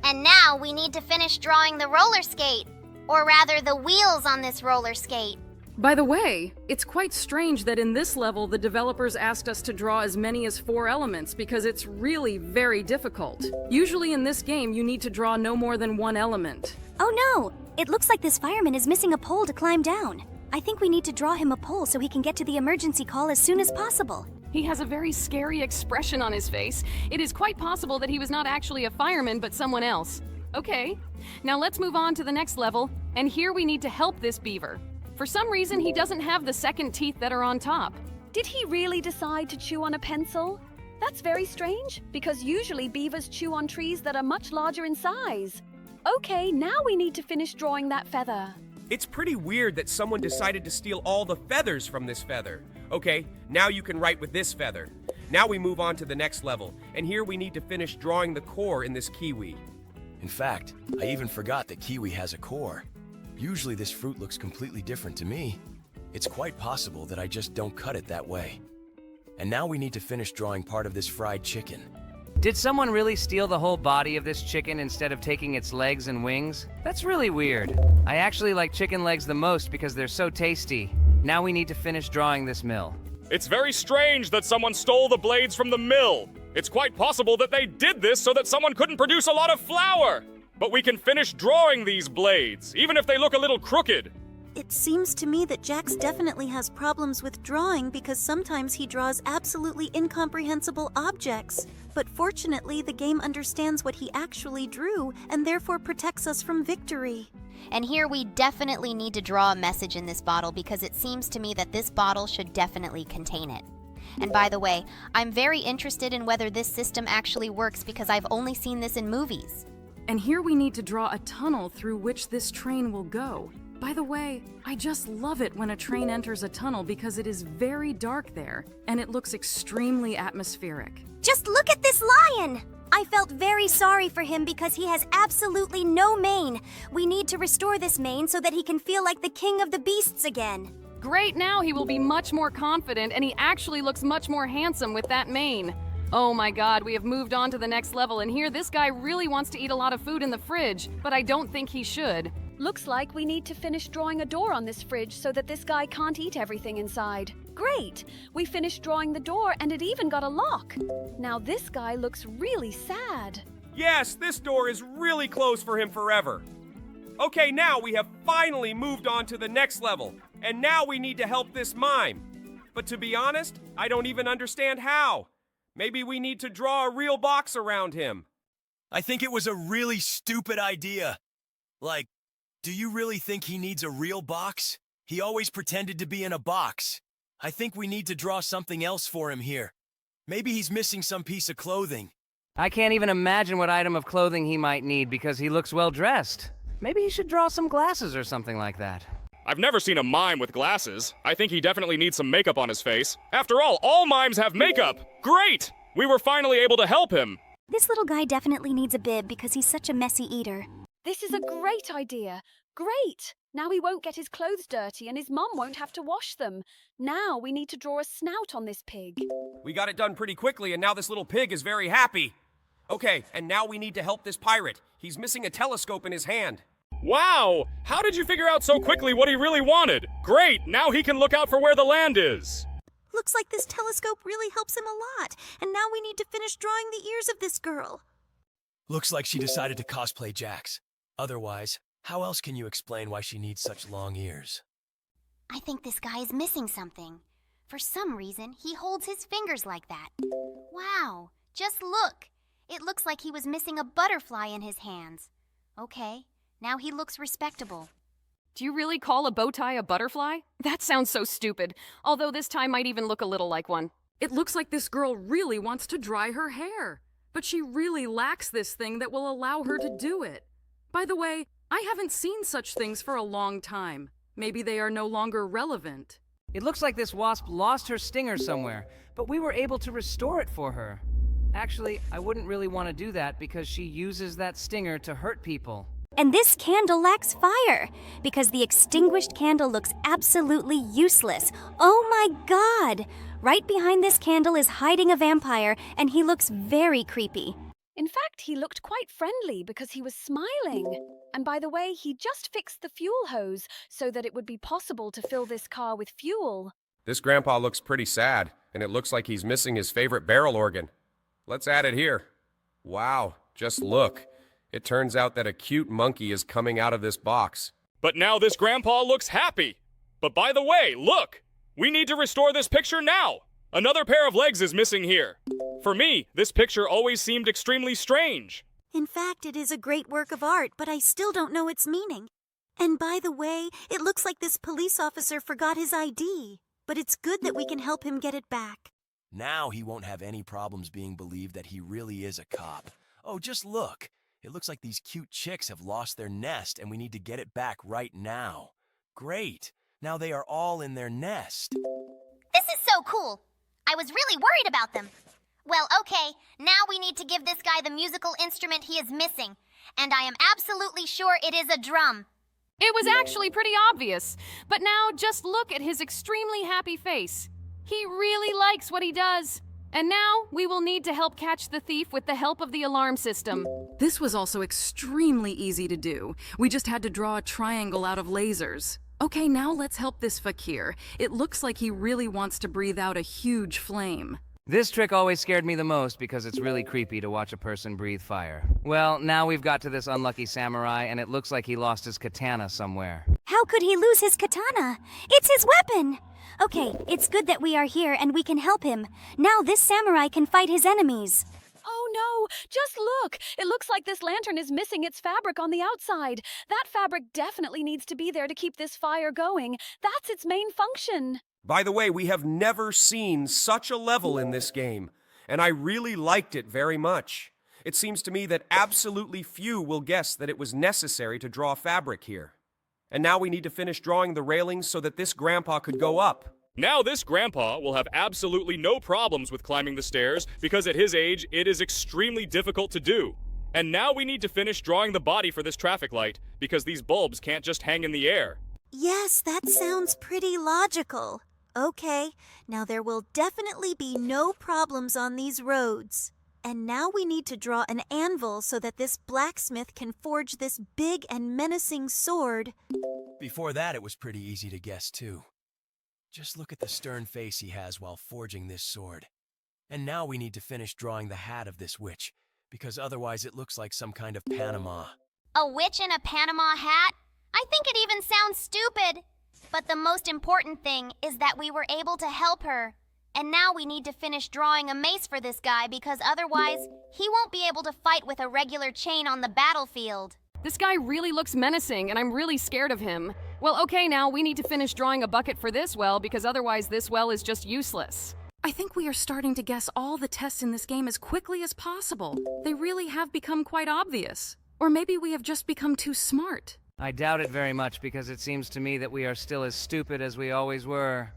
Speaker 1: And now we need to finish drawing the roller skate, or rather the wheels on this roller skate.
Speaker 15: By the way, it's quite strange that in this level the developers asked us to draw as many as 4 elements because it's really very difficult. Usually in this game you need to draw no more than 1 element.
Speaker 12: Oh no! It looks like this fireman is missing a pole to climb down. I think we need to draw him a pole so he can get to the emergency call as soon as possible.
Speaker 15: He has a very scary expression on his face. It is quite possible that he was not actually a fireman but someone else. Okay, now let's move on to the next level, and here we need to help this beaver. For some reason, he doesn't have the second teeth that are on top.
Speaker 19: Did he really decide to chew on a pencil? That's very strange, because usually beavers chew on trees that are much larger in size. Okay, now we need to finish drawing that feather.
Speaker 17: It's pretty weird that someone decided to steal all the feathers from this feather. Okay, now you can write with this feather. Now we move on to the next level, and here we need to finish drawing the core in this kiwi.
Speaker 21: In fact, I even forgot that kiwi has a core. Usually this fruit looks completely different to me. It's quite possible that I just don't cut it that way. And now we need to finish drawing part of this fried chicken.
Speaker 2: Did someone really steal the whole body of this chicken instead of taking its legs and wings? That's really weird. I actually like chicken legs the most because they're so tasty. Now we need to finish drawing this mill.
Speaker 3: It's very strange that someone stole the blades from the mill. It's quite possible that they did this so that someone couldn't produce a lot of flour. But we can finish drawing these blades, even if they look a little crooked.
Speaker 14: It seems to me that Jax definitely has problems with drawing because sometimes he draws absolutely incomprehensible objects. But fortunately, the game understands what he actually drew and therefore protects us from victory.
Speaker 1: And here we definitely need to draw a message in this bottle because it seems to me that this bottle should definitely contain it. And by the way, I'm very interested in whether this system actually works because I've only seen this in movies.
Speaker 15: And here we need to draw a tunnel through which this train will go. By the way, I just love it when a train enters a tunnel because it is very dark there, and it looks extremely atmospheric.
Speaker 12: Just look at this lion! I felt very sorry for him because he has absolutely no mane. We need to restore this mane so that he can feel like the king of the beasts again.
Speaker 15: Great, now he will be much more confident, and he actually looks much more handsome with that mane. Oh my god, we have moved on to the next level, and here this guy really wants to eat a lot of food in the fridge, but I don't think he should.
Speaker 19: Looks like we need to finish drawing a door on this fridge so that this guy can't eat everything inside. Great! We finished drawing the door and it even got a lock. Now this guy looks really sad.
Speaker 17: Yes, this door is really closed for him forever. Okay, now we have finally moved on to the next level, and now we need to help this mime. But to be honest, I don't even understand how. Maybe we need to draw a real box around him.
Speaker 20: I think it was a really stupid idea. Like, do you really think he needs a real box? He always pretended to be in a box. I think we need to draw something else for him here. Maybe he's missing some piece of clothing.
Speaker 2: I can't even imagine what item of clothing he might need because he looks well dressed. Maybe he should draw some glasses or something like that.
Speaker 3: I've never seen a mime with glasses. I think he definitely needs some makeup on his face. After all mimes have makeup! Great! We were finally able to help him.
Speaker 12: This little guy definitely needs a bib because he's such a messy eater.
Speaker 19: This is a great idea. Great! Now he won't get his clothes dirty and his mum won't have to wash them. Now we need to draw a snout on this pig.
Speaker 17: We got it done pretty quickly, and now this little pig is very happy. Okay, and now we need to help this pirate. He's missing a telescope in his hand.
Speaker 3: Wow! How did you figure out so quickly what he really wanted? Great! Now he can look out for where the land is.
Speaker 14: Looks like this telescope really helps him a lot, and now we need to finish drawing the ears of this girl.
Speaker 20: Looks like she decided to cosplay Jax. Otherwise, how else can you explain why she needs such long ears?
Speaker 1: I think this guy is missing something. For some reason, he holds his fingers like that. Wow, just look. It looks like he was missing a butterfly in his hands. Okay, now he looks respectable.
Speaker 15: Do you really call a bow tie a butterfly? That sounds so stupid, although this tie might even look a little like one. It looks like this girl really wants to dry her hair, but she really lacks this thing that will allow her to do it. By the way,
Speaker 13: I haven't seen such things for a long time. Maybe they are no longer relevant.
Speaker 2: It looks like this wasp lost her stinger somewhere, but we were able to restore it for her. Actually, I wouldn't really want to do that because she uses that stinger to hurt people.
Speaker 12: And this candle lacks fire, because the extinguished candle looks absolutely useless. Oh my god! Right behind this candle is hiding a vampire, and he looks very creepy.
Speaker 19: In fact, he looked quite friendly because he was smiling. And by the way, he just fixed the fuel hose so that it would be possible to fill this car with fuel.
Speaker 17: This grandpa looks pretty sad, and it looks like he's missing his favorite barrel organ. Let's add it here. Wow, just look. It turns out that a cute monkey is coming out of this box.
Speaker 3: But now this grandpa looks happy. But by the way, look! We need to restore this picture now! Another pair of legs is missing here. For me, this picture always seemed extremely strange.
Speaker 14: In fact, it is a great work of art, but I still don't know its meaning. And by the way, it looks like this police officer forgot his ID. But it's good that we can help him get it back.
Speaker 21: Now he won't have any problems being believed that he really is a cop. Oh, just look. It looks like these cute chicks have lost their nest and we need to get it back right now. Great. Now they are all in their nest.
Speaker 1: This is so cool. I was really worried about them. Well, okay, now we need to give this guy the musical instrument he is missing. And I am absolutely sure it is a drum.
Speaker 15: It was actually pretty obvious, but now just look at his extremely happy face. He really likes what he does. And now we will need to help catch the thief with the help of the alarm system.
Speaker 13: This was also extremely easy to do. We just had to draw a triangle out of lasers. Okay, now let's help this fakir. It looks like he really wants to breathe out a huge flame.
Speaker 2: This trick always scared me the most because it's really creepy to watch a person breathe fire. Well, now we've got to this unlucky samurai, and it looks like he lost his katana somewhere.
Speaker 12: How could he lose his katana? It's his weapon! Okay, it's good that we are here and we can help him. Now this samurai can fight his enemies.
Speaker 19: Oh no, just look! It looks like this lantern is missing its fabric on the outside. That fabric definitely needs to be there to keep this fire going. That's its main function.
Speaker 17: By the way, we have never seen such a level in this game, and I really liked it very much. It seems to me that absolutely few will guess that it was necessary to draw fabric here. And now we need to finish drawing the railings so that this grandpa could go up.
Speaker 3: Now this grandpa will have absolutely no problems with climbing the stairs because at his age, it is extremely difficult to do. And now we need to finish drawing the body for this traffic light because these bulbs can't just hang in the air.
Speaker 14: Yes, that sounds pretty logical. Okay, now there will definitely be no problems on these roads. And now we need to draw an anvil so that this blacksmith can forge this big and menacing sword.
Speaker 21: Before that, it was pretty easy to guess, too. Just look at the stern face he has while forging this sword. And now we need to finish drawing the hat of this witch, because otherwise it looks like some kind of Panama.
Speaker 1: A witch in a Panama hat? I think it even sounds stupid. But the most important thing is that we were able to help her. And now we need to finish drawing a mace for this guy because otherwise he won't be able to fight with a regular chain on the battlefield.
Speaker 15: This guy really looks menacing, and I'm really scared of him. Well, okay, now we need to finish drawing a bucket for this well because otherwise this well is just useless.
Speaker 13: I think we are starting to guess all the tests in this game as quickly as possible. They really have become quite obvious. Or maybe we have just become too smart.
Speaker 2: I doubt it very much because it seems to me that we are still as stupid as we always were.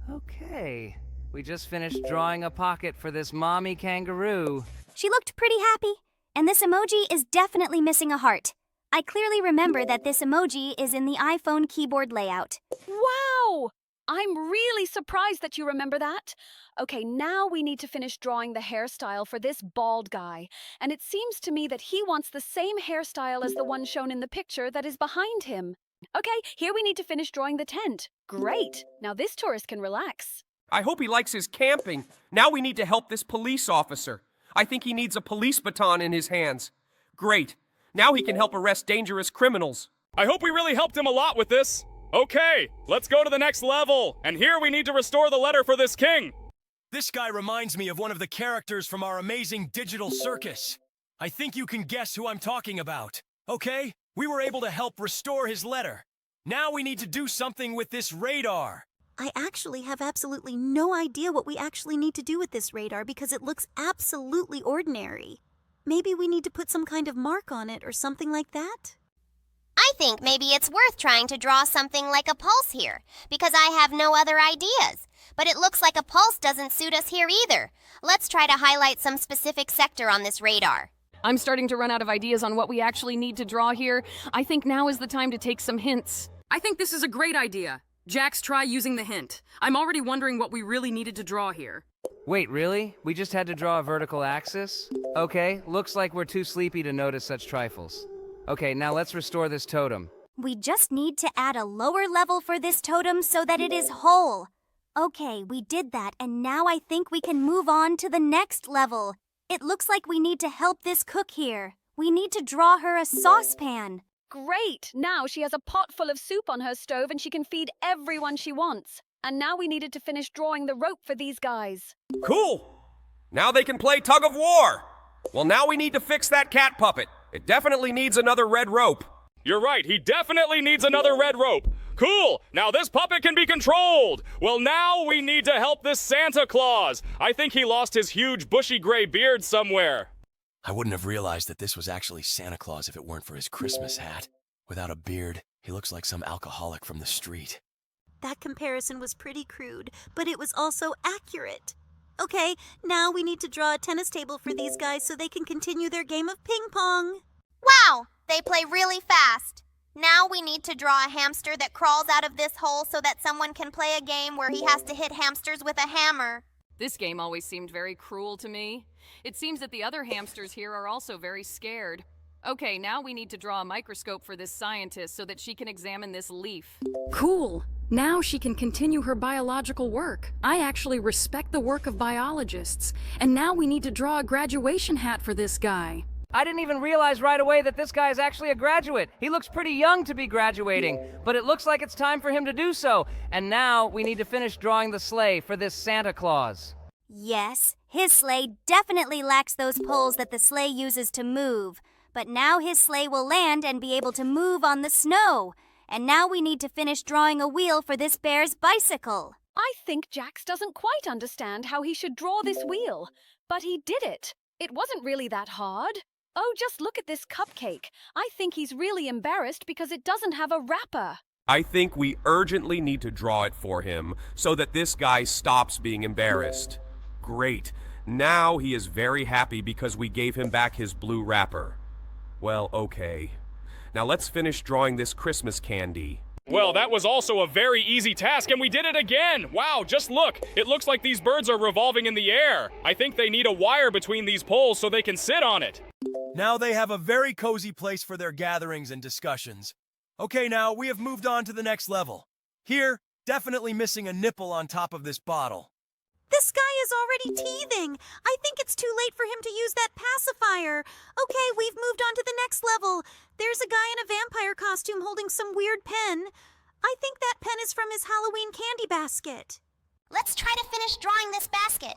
Speaker 2: Okay, we just finished drawing a pocket for this mommy kangaroo.
Speaker 12: She looked pretty happy, and this emoji is definitely missing a heart. I clearly remember that this emoji is in the iPhone keyboard layout.
Speaker 19: Wow! I'm really surprised that you remember that. Okay, now we need to finish drawing the hairstyle for this bald guy. And it seems to me that he wants the same hairstyle as the one shown in the picture that is behind him. Okay, here we need to finish drawing the tent. Great! Now this tourist can relax.
Speaker 17: I hope he likes his camping. Now we need to help this police officer. I think he needs a police baton in his hands. Great. Now he can help arrest dangerous criminals.
Speaker 3: I hope we really helped him a lot with this. Okay, let's go to the next level. And here we need to restore the letter for this king.
Speaker 20: This guy reminds me of one of the characters from our amazing digital circus. I think you can guess who I'm talking about. Okay, we were able to help restore his letter. Now we need to do something with this radar.
Speaker 14: I actually have absolutely no idea what we actually need to do with this radar because it looks absolutely ordinary. Maybe we need to put some kind of mark on it or something like that?
Speaker 1: I think maybe it's worth trying to draw something like a pulse here, because I have no other ideas. But it looks like a pulse doesn't suit us here either. Let's try to highlight some specific sector on this radar.
Speaker 15: I'm starting to run out of ideas on what we actually need to draw here. I think now is the time to take some hints.
Speaker 13: I think this is a great idea. Jax, try using the hint. I'm already wondering what we really needed to draw here.
Speaker 2: Wait, really? We just had to draw a vertical axis? Okay, looks like we're too sleepy to notice such trifles. Okay, now let's restore this totem.
Speaker 12: We just need to add a lower level for this totem so that it is whole. Okay, we did that, and now I think we can move on to the next level. It looks like we need to help this cook here. We need to draw her a saucepan.
Speaker 19: Great! Now she has a pot full of soup on her stove and she can feed everyone she wants. And now we needed to finish drawing the rope for these guys.
Speaker 17: Cool! Now they can play tug of war! Well, now we need to fix that cat puppet. It definitely needs another red rope.
Speaker 3: You're right, he definitely needs another red rope. Cool! Now this puppet can be controlled! Well, now we need to help this Santa Claus! I think he lost his huge bushy gray beard somewhere.
Speaker 21: I wouldn't have realized that this was actually Santa Claus if it weren't for his Christmas hat. Without a beard, he looks like some alcoholic from the street.
Speaker 14: That comparison was pretty crude, but it was also accurate. Okay, now we need to draw a tennis table for these guys so they can continue their game of ping pong.
Speaker 1: Wow, they play really fast. Now we need to draw a hamster that crawls out of this hole so that someone can play a game where he has to hit hamsters with a hammer.
Speaker 15: This game always seemed very cruel to me. It seems that the other hamsters here are also very scared. Okay, now we need to draw a microscope for this scientist so that she can examine this leaf.
Speaker 13: Cool! Now she can continue her biological work. I actually respect the work of biologists. And now we need to draw a graduation hat for this guy.
Speaker 2: I didn't even realize right away that this guy is actually a graduate. He looks pretty young to be graduating, but it looks like it's time for him to do so. And now we need to finish drawing the sleigh for this Santa Claus.
Speaker 12: Yes, his sleigh definitely lacks those poles that the sleigh uses to move. But now his sleigh will land and be able to move on the snow. And now we need to finish drawing a wheel for this bear's bicycle.
Speaker 19: I think Jax doesn't quite understand how he should draw this wheel, but he did it. It wasn't really that hard. Oh, just look at this cupcake. I think he's really embarrassed because it doesn't have a wrapper.
Speaker 17: I think we urgently need to draw it for him so that this guy stops being embarrassed. Great. Now he is very happy because we gave him back his blue wrapper. Well, okay. Now let's finish drawing this Christmas candy.
Speaker 3: Well, that was also a very easy task, and we did it again! Wow, just look! It looks like these birds are revolving in the air. I think they need a wire between these poles so they can sit on it.
Speaker 20: Now they have a very cozy place for their gatherings and discussions. Okay, now we have moved on to the next level. Here, definitely missing a nipple on top of this bottle.
Speaker 14: This guy is already teething. I think it's too late for him to use that pacifier. Okay, we've moved on to the next level. There's a guy in a vampire costume holding some weird pen. I think that pen is from his Halloween candy basket.
Speaker 1: Let's try to finish drawing this basket.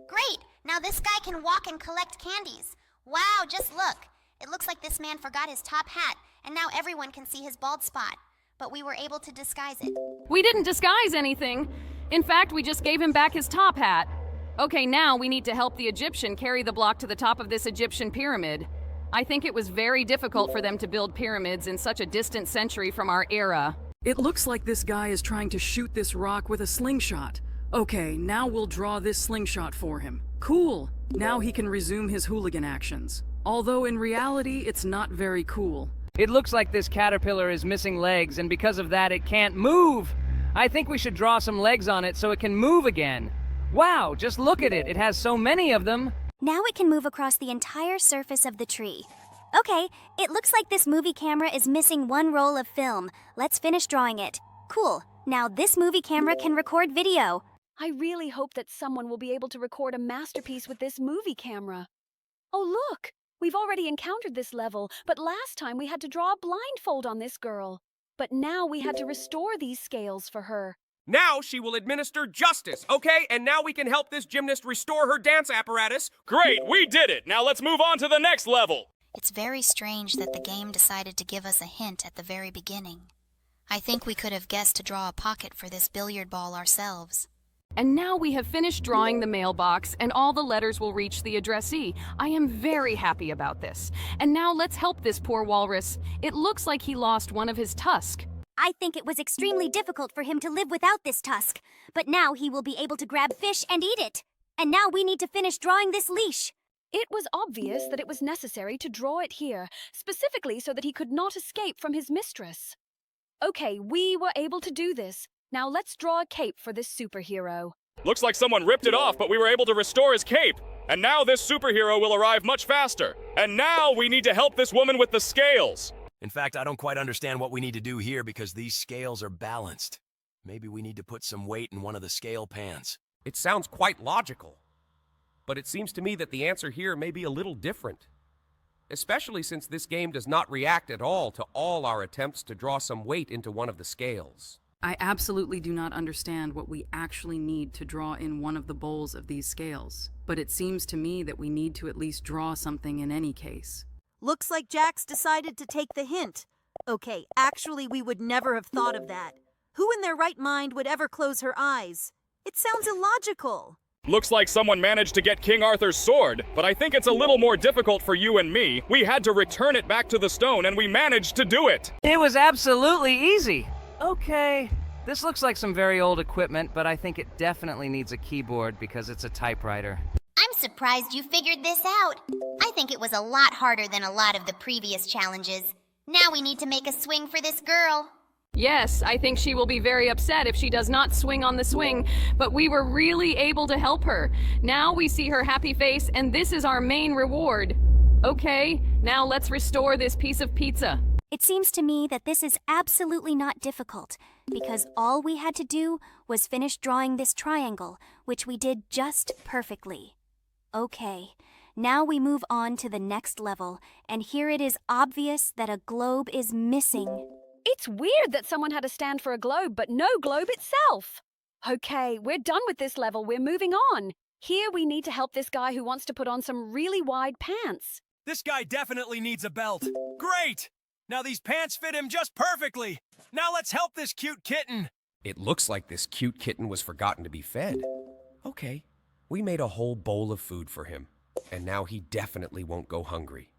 Speaker 1: Great, now this guy can walk and collect candies. Wow, just look. It looks like this man forgot his top hat, and now everyone can see his bald spot. But we were able to disguise it.
Speaker 15: We didn't disguise anything. In fact, we just gave him back his top hat. Okay, now we need to help the Egyptian carry the block to the top of this Egyptian pyramid. I think it was very difficult for them to build pyramids in such a distant century from our era.
Speaker 13: It looks like this guy is trying to shoot this rock with a slingshot. Okay, now we'll draw this slingshot for him. Cool! Now he can resume his hooligan actions. Although in reality, it's not very cool.
Speaker 2: It looks like this caterpillar is missing legs, and because of that, it can't move. I think we should draw some legs on it so it can move again. Wow, just look at it. It has so many of them.
Speaker 12: Now it can move across the entire surface of the tree. Okay, it looks like this movie camera is missing one roll of film. Let's finish drawing it. Cool. Now this movie camera can record video.
Speaker 19: I really hope that someone will be able to record a masterpiece with this movie camera. Oh, look! We've already encountered this level, but last time we had to draw a blindfold on this girl. But now we had to restore these scales for her.
Speaker 17: Now she will administer justice, okay? And now we can help this gymnast restore her dance apparatus.
Speaker 3: Great, we did it! Now let's move on to the next level!
Speaker 1: It's very strange that the game decided to give us a hint at the very beginning. I think we could have guessed to draw a pocket for this billiard ball ourselves.
Speaker 15: And now we have finished drawing the mailbox, and all the letters will reach the addressee. I am very happy about this. And now let's help this poor walrus. It looks like he lost one of his tusks.
Speaker 12: I think it was extremely difficult for him to live without this tusk, but now he will be able to grab fish and eat it. And now we need to finish drawing this leash.
Speaker 19: It was obvious that it was necessary to draw it here, specifically so that he could not escape from his mistress. Okay, we were able to do this. Now let's draw a cape for this superhero.
Speaker 3: Looks like someone ripped it off, but we were able to restore his cape. And now this superhero will arrive much faster. And now we need to help this woman with the scales.
Speaker 20: In fact, I don't quite understand what we need to do here because these scales are balanced. Maybe we need to put some weight in one of the scale pans.
Speaker 17: It sounds quite logical. But it seems to me that the answer here may be a little different. Especially since this game does not react at all to all our attempts to draw some weight into one of the scales.
Speaker 13: I absolutely do not understand what we actually need to draw in one of the bowls of these scales. But it seems to me that we need to at least draw something in any case.
Speaker 14: Looks like Jax decided to take the hint. Okay, actually, we would never have thought of that. Who in their right mind would ever close her eyes? It sounds illogical.
Speaker 3: Looks like someone managed to get King Arthur's sword, but I think it's a little more difficult for you and me. We had to return it back to the stone, and we managed to do it.
Speaker 2: It was absolutely easy. Okay. This looks like some very old equipment, but I think it definitely needs a keyboard because it's a typewriter.
Speaker 1: I'm surprised you figured this out. I think it was a lot harder than a lot of the previous challenges. Now we need to make a swing for this girl.
Speaker 15: Yes, I think she will be very upset if she does not swing on the swing, but we were really able to help her. Now we see her happy face, and this is our main reward. Okay, now let's restore this piece of pizza.
Speaker 12: It seems to me that this is absolutely not difficult, because all we had to do was finish drawing this triangle, which we did just perfectly. Okay, now we move on to the next level, and here it is obvious that a globe is missing.
Speaker 19: It's weird that someone had to stand for a globe, but no globe itself. Okay, we're done with this level. We're moving on. Here we need to help this guy who wants to put on some really wide pants.
Speaker 20: This guy definitely needs a belt. Great! Now these pants fit him just perfectly. Now let's help this cute kitten.
Speaker 17: It looks like this cute kitten was forgotten to be fed. Okay, we made a whole bowl of food for him, and now he definitely won't go hungry.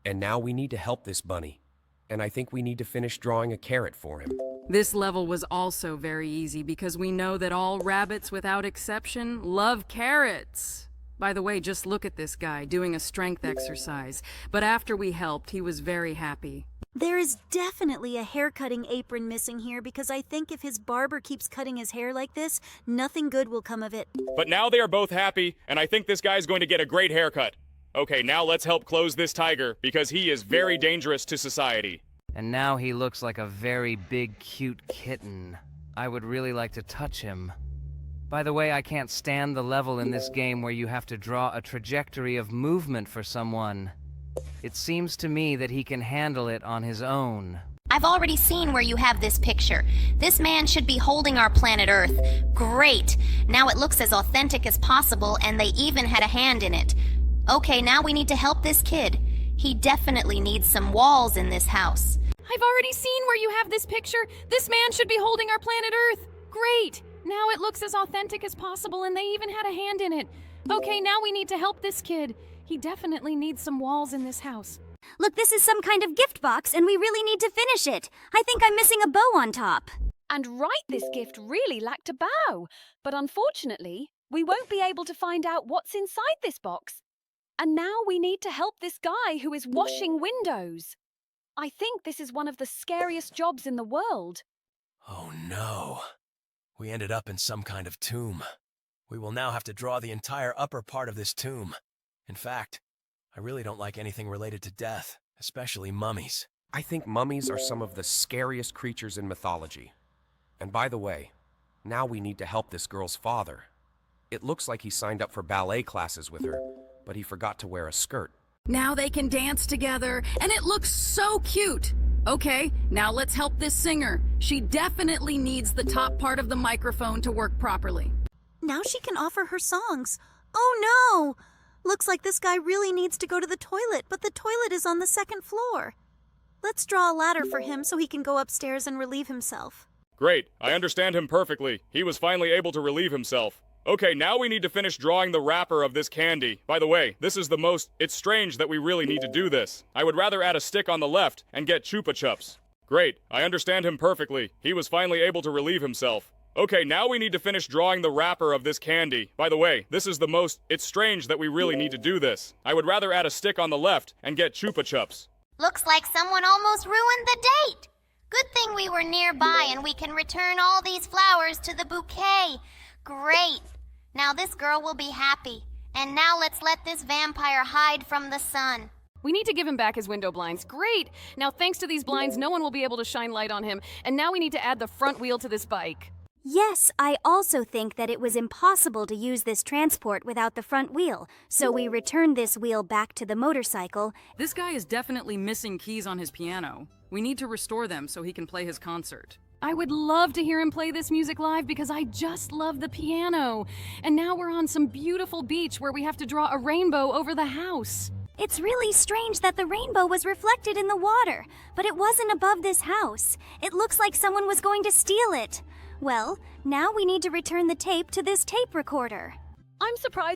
Speaker 17: And now we need to help this bunny. And I think we need to finish drawing a carrot for him.
Speaker 13: This level was also very easy because we know that all rabbits, without exception, love carrots. By the way, just look at this guy doing a strength exercise. But after we helped, he was very happy.
Speaker 14: There is definitely a haircutting apron missing here because I think if his barber keeps cutting his hair like this, nothing good will come of it.
Speaker 3: But now they are both happy, and I think this guy's going to get a great haircut. Okay, now let's help close this tiger, because he is very dangerous to society.
Speaker 2: And now he looks like a very big, cute kitten. I would really like to touch him. By the way, I can't stand the level in this game where you have to draw a trajectory of movement for someone. It seems to me that he can handle it on his own.
Speaker 1: I've already seen where you have this picture. This man should be holding our planet Earth. Great! Now it looks as authentic as possible, and they even had a hand in it. Okay, now we need to help this kid. He definitely needs some walls in this house.
Speaker 15: I've already seen where you have this picture. This man should be holding our planet Earth. Great! Now it looks as authentic as possible, and they even had a hand in it. Okay, now we need to help this kid. He definitely needs some walls in this house.
Speaker 12: Look, this is some kind of gift box, and we really need to finish it. I think I'm missing a bow on top.
Speaker 19: And right, this gift really lacked a bow. But unfortunately, we won't be able to find out what's inside this box. And now we need to help this guy who is washing windows. I think this is one of the scariest jobs in the world.
Speaker 20: Oh no. We ended up in some kind of tomb. We will now have to draw the entire upper part of this tomb. In fact, I really don't like anything related to death, especially mummies.
Speaker 17: I think mummies are some of the scariest creatures in mythology. And by the way, now we need to help this girl's father. It looks like he signed up for ballet classes with her, but he forgot to wear a skirt.
Speaker 13: Now they can dance together, and it looks so cute. Okay, now let's help this singer. She definitely needs the top part of the microphone to work properly.
Speaker 14: Now she can offer her songs. Oh no! Looks like this guy really needs to go to the toilet, but the toilet is on the second floor. Let's draw a ladder for him so he can go upstairs and relieve himself.
Speaker 3: Great, I understand him perfectly. He was finally able to relieve himself. Okay, now we need to finish drawing the wrapper of this candy. By the way, this is the most... It's strange that we really need to do this. I would rather add a stick on the left and get Chupa Chups. Great, I understand him perfectly. He was finally able to relieve himself. Okay, now we need to finish drawing the wrapper of this candy. By the way, this is the most... It's strange that we really need to do this. I would rather add a stick on the left and get Chupa Chups.
Speaker 1: Looks like someone almost ruined the date. Good thing we were nearby and we can return all these flowers to the bouquet. Great. Now this girl will be happy. And now let's let this vampire hide from the sun.
Speaker 15: We need to give him back his window blinds. Great! Now thanks to these blinds, no one will be able to shine light on him. And now we need to add the front wheel to this bike.
Speaker 12: Yes, I also think that it was impossible to use this transport without the front wheel, so we returned this wheel back to the motorcycle.
Speaker 13: This guy is definitely missing keys on his piano. We need to restore them so he can play his concert.
Speaker 15: I would love to hear him play this music live because I just love the piano. And now we're on some beautiful beach where we have to draw a rainbow over the house.
Speaker 12: It's really strange that the rainbow was reflected in the water, but it wasn't above this house. It looks like someone was going to steal it. Well, now we need to return the tape to this tape recorder.
Speaker 19: I'm surprised